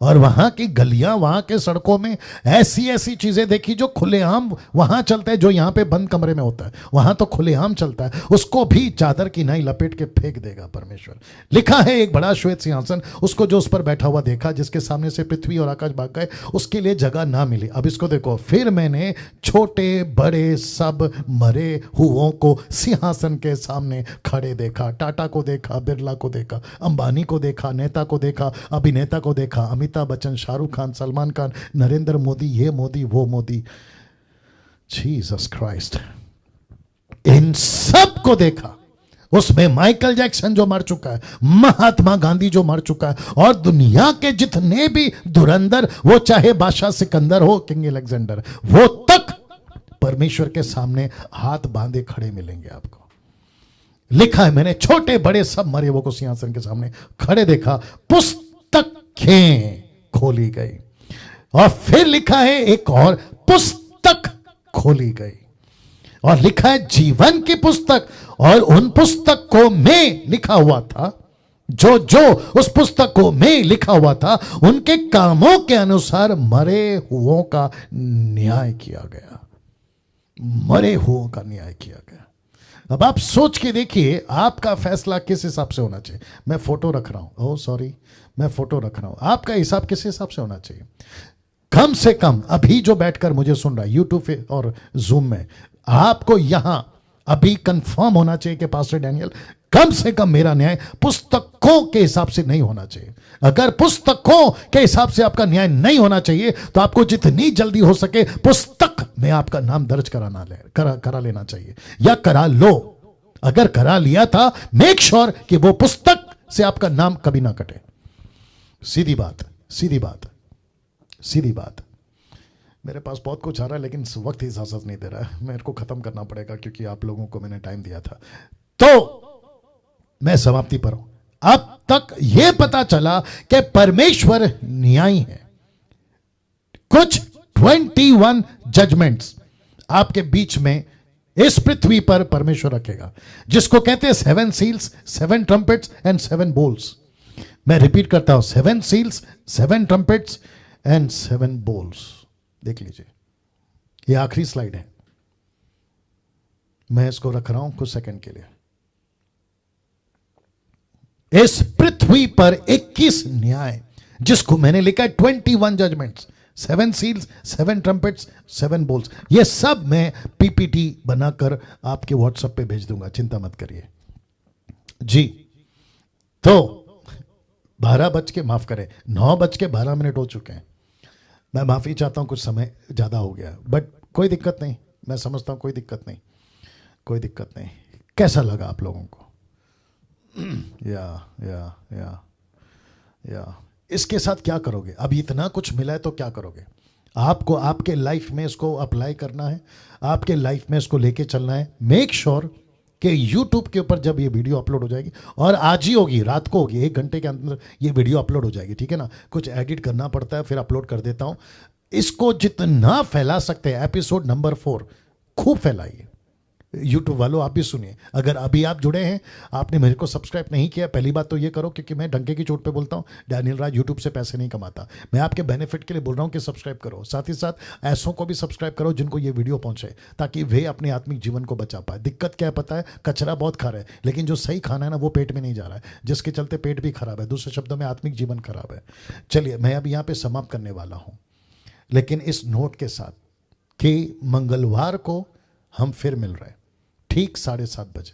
और वहां की गलियां, वहां के सड़कों में ऐसी ऐसी चीजें देखी जो खुलेआम वहां चलता है, जो यहां पे बंद कमरे में होता है, वहां तो खुलेआम चलता है। उसको भी चादर की नाई लपेट के फेंक देगा परमेश्वर। लिखा है एक बड़ा श्वेत सिंहासन, उसको जो उस पर बैठा हुआ देखा, जिसके सामने से पृथ्वी और आकाश भाग गए, उसके लिए जगह ना मिली। अब इसको देखो, फिर मैंने छोटे बड़े सब मरे हुओं को सिंहासन के सामने खड़े देखा। टाटा को देखा, बिरला को देखा, अंबानी को देखा, नेता को देखा, अभिनेता को देखा, अमिताभ बच्चन, शाहरुख खान, सलमान खान, नरेंद्र मोदी, ये मोदी, वो मोदी, जीसस क्राइस्ट, इन सब को देखा। उसमें माइकल जैक्सन जो मर चुका है, महात्मा गांधी जो मर चुका है, और दुनिया के जितने भी धुरंधर, वो चाहे बादशाह सिकंदर हो, किंग अलेक्जेंडर, वो तक परमेश्वर के सामने हाथ बांधे खड़े मिलेंगे आपको। लिखा है, मैंने छोटे बड़े सब मरे वो को सिंहासन के सामने खड़े देखा, पुस्तकें खोली गई। और फिर लिखा है एक और पुस्तक खोली गई, और लिखा है जीवन की पुस्तक, और उन पुस्तकों में लिखा हुआ था, जो जो उस पुस्तकों में लिखा हुआ था, उनके कामों के अनुसार मरे हुओं का न्याय किया गया। मरे हुओं का न्याय किया गया। अब आप सोच के देखिए, आपका फैसला किस हिसाब से होना चाहिए। मैं फोटो रख रहा हूं, ओह सॉरी, मैं फोटो रख रहा हूं। आपका हिसाब किस हिसाब से होना चाहिए? कम से कम अभी जो बैठकर मुझे सुन रहा है यूट्यूब और जूम में, आपको यहां अभी कंफर्म होना चाहिए कि पास्टर डैनियल, कम से कम मेरा न्याय पुस्तकों के हिसाब से नहीं होना चाहिए। अगर पुस्तकों के हिसाब से आपका न्याय नहीं होना चाहिए, तो आपको जितनी जल्दी हो सके पुस्तक में आपका नाम दर्ज करा लेना चाहिए, या करा लो। अगर करा लिया था, मेक श्योर कि वो पुस्तक से आपका नाम कभी ना कटे। सीधी बात, सीधी बात, सीधी बात। मेरे पास बहुत कुछ आ रहा है, लेकिन वक्त ही इजाजत नहीं दे रहा है, मेरे को खत्म करना पड़ेगा, क्योंकि आप लोगों को मैंने टाइम दिया था। तो मैं समाप्ति पर हूं। अब तक यह पता चला कि परमेश्वर न्यायी है। कुछ 21 जजमेंट्स आपके बीच में इस पृथ्वी पर परमेश्वर रखेगा, जिसको कहते हैं 7 सील्स, 7 ट्रम्पेट्स एंड 7 बोल्स। मैं रिपीट करता हूं, 7 सील्स, 7 ट्रम्पेट्स एंड 7 बोल्स। देख लीजिए, ये आखिरी स्लाइड है, मैं इसको रख रहा हूं कुछ सेकंड के लिए। इस पृथ्वी पर 21 न्याय, जिसको मैंने लिखा है 21 जजमेंट्स, 7 सील्स, 7 ट्रम्पेट्स, 7 बोल्स। ये सब मैं पीपीटी बनाकर आपके व्हाट्सएप पे भेज दूंगा, चिंता मत करिए जी। तो 9:12 हो चुके हैं। मैं माफी चाहता हूं, कुछ समय ज्यादा हो गया, बट कोई दिक्कत नहीं, मैं समझता हूं, कोई दिक्कत नहीं, कोई दिक्कत नहीं। कैसा लगा आप लोगों को? या इसके साथ क्या करोगे? अब इतना कुछ मिला है तो क्या करोगे? आपको आपके लाइफ में इसको अप्लाई करना है, आपके लाइफ में इसको लेके चलना है। मेक श्योर कि YouTube के ऊपर जब ये वीडियो अपलोड हो जाएगी, और आज ही होगी, रात को होगी, 1 घंटे के अंदर ये वीडियो अपलोड हो जाएगी, ठीक है ना। कुछ एडिट करना पड़ता है, फिर अपलोड कर देता हूँ। इसको जितना फैला सकते हैं, एपिसोड नंबर 4 खूब फैलाइए। यूट्यूब वालों, आप भी सुनिए। अगर अभी आप जुड़े हैं, आपने मेरे को सब्सक्राइब नहीं किया, पहली बात तो ये करो, क्योंकि मैं डंके की चोट पे बोलता हूँ, डैनियल राज यूट्यूब से पैसे नहीं कमाता। मैं आपके बेनिफिट के लिए बोल रहा हूँ कि सब्सक्राइब करो। साथ ही साथ ऐसों को भी सब्सक्राइब करो जिनको ये वीडियो पहुंचे, ताकि वे अपने आत्मिक जीवन को बचा पाए। दिक्कत क्या है पता है? कचरा बहुत खा रहे हैं, लेकिन जो सही खाना है ना, वो पेट में नहीं जा रहा है, जिसके चलते पेट भी खराब है। दूसरे शब्दों में आत्मिक जीवन खराब है। चलिए, मैं अब यहाँ पे समाप्त करने वाला हूँ, लेकिन इस नोट के साथ कि मंगलवार को हम फिर मिल रहे हैं ठीक 7:30 बजे,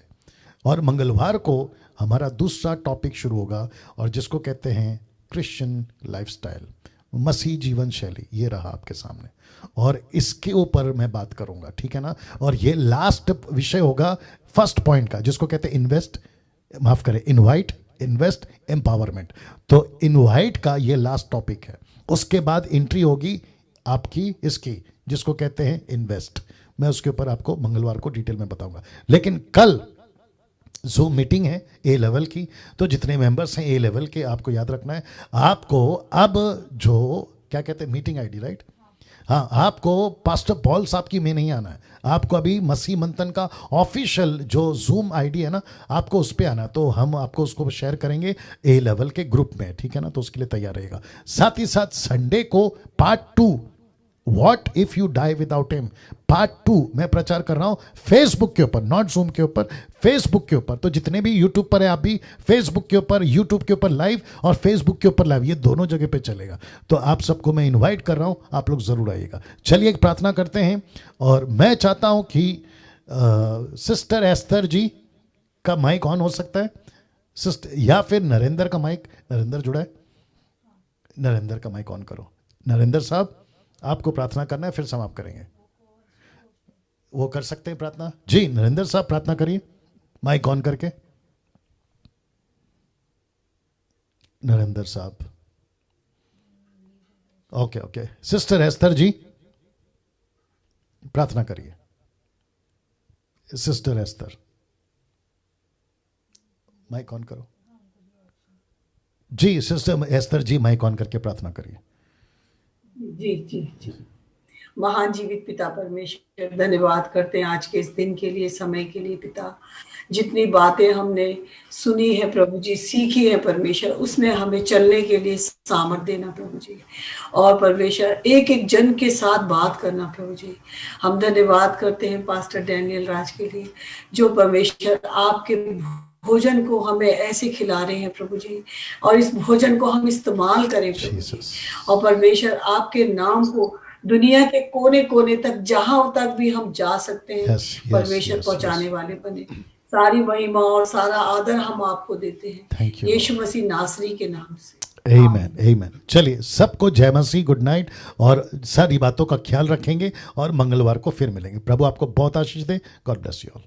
और मंगलवार को हमारा दूसरा टॉपिक शुरू होगा, और जिसको कहते हैं क्रिश्चियन लाइफस्टाइल। मसीह जीवन शैली ये रहा आपके सामने, और इसके ऊपर मैं बात करूंगा, ठीक है ना। और ये लास्ट विषय होगा फर्स्ट पॉइंट का, जिसको कहते हैं इन्वेस्ट, माफ करें, इनवाइट, इन्वेस्ट, एम्पावरमेंट। तो इनवाइट का ये लास्ट टॉपिक है। उसके बाद एंट्री होगी आपकी इसकी, जिसको कहते हैं इन्वेस्ट। मैं उसके ऊपर आपको मंगलवार को डिटेल में बताऊंगा। लेकिन कल जूम मीटिंग है ए लेवल की, तो जितने मेंबर्स हैं ए लेवल के, आपको याद रखना है, आपको अब जो क्या कहते हैं मीटिंग आईडी, राइट, हाँ, आपको पास्टर पॉल साहब की में नहीं आना है, आपको अभी मसीह मंथन का ऑफिशियल जो जूम आईडी है ना, आपको उस पर आना। तो हम आपको उसको शेयर करेंगे ए लेवल के ग्रुप में, ठीक है ना, तो उसके लिए तैयार रहेगा। साथ ही साथ संडे को part 2 what if you die without him, part 2 मैं प्रचार कर रहा हूं फेसबुक के ऊपर, नॉट जूम के ऊपर, फेसबुक के ऊपर। तो जितने भी यूट्यूब पर है आप भी फेसबुक के ऊपर, यूट्यूब के ऊपर लाइव और फेसबुक के ऊपर लाइव, ये दोनों जगह पे चलेगा। तो आप सबको मैं इनवाइट कर रहा हूं, आप लोग जरूर आइएगा। चलिए एक प्रार्थना करते हैं, और मैं चाहता हूं कि सिस्टर एस्तर जी का माइक ऑन हो सकता है सिस्टर, या फिर नरेंद्र का माइक, नरेंद्र जुड़ा है, नरेंद्र का माइक ऑन करो। नरेंद्र साहब आपको प्रार्थना करना है, फिर समाप्त करेंगे। वो कर सकते हैं प्रार्थना जी, नरेंद्र साहब प्रार्थना करिए माइक ऑन करके। नरेंद्र साहब, okay okay, sister Esther ji प्रार्थना करिए। सिस्टर एस्तर माइक ऑन करो जी, sister Esther ji mike on करके प्रार्थना करिए।
जी जी जी। महान जीवित पिता परमेश्वर, धन्यवाद करते हैं आज के इस दिन के लिए, समय के लिए पिता। जितनी बातें हमने सुनी है प्रभु जी, सीखी है परमेश्वर, उसमें हमें चलने के लिए सामर्थ देना प्रभु जी। और परमेश्वर एक एक जन के साथ बात करना प्रभु जी। हम धन्यवाद करते हैं पास्टर डैनियल राज के लिए, जो परमेश्वर आपके भोजन को हमें ऐसे खिला रहे हैं प्रभु जी, और इस भोजन को हम इस्तेमाल करें प्रभु जी। और परमेश्वर आपके नाम को दुनिया के कोने कोने तक, जहां तक भी हम जा सकते हैं, परमेश्वर पहुंचाने वाले बने। सारी महिमा और सारा आदर हम आपको देते हैं, यीशु मसीह नासरी के नाम से,
आमीन आमीन। चलिए सबको जय मसीह, गुड नाइट, और सारी बातों का ख्याल रखेंगे, और मंगलवार को फिर मिलेंगे। प्रभु आपको बहुत आशीष दे। God bless you all.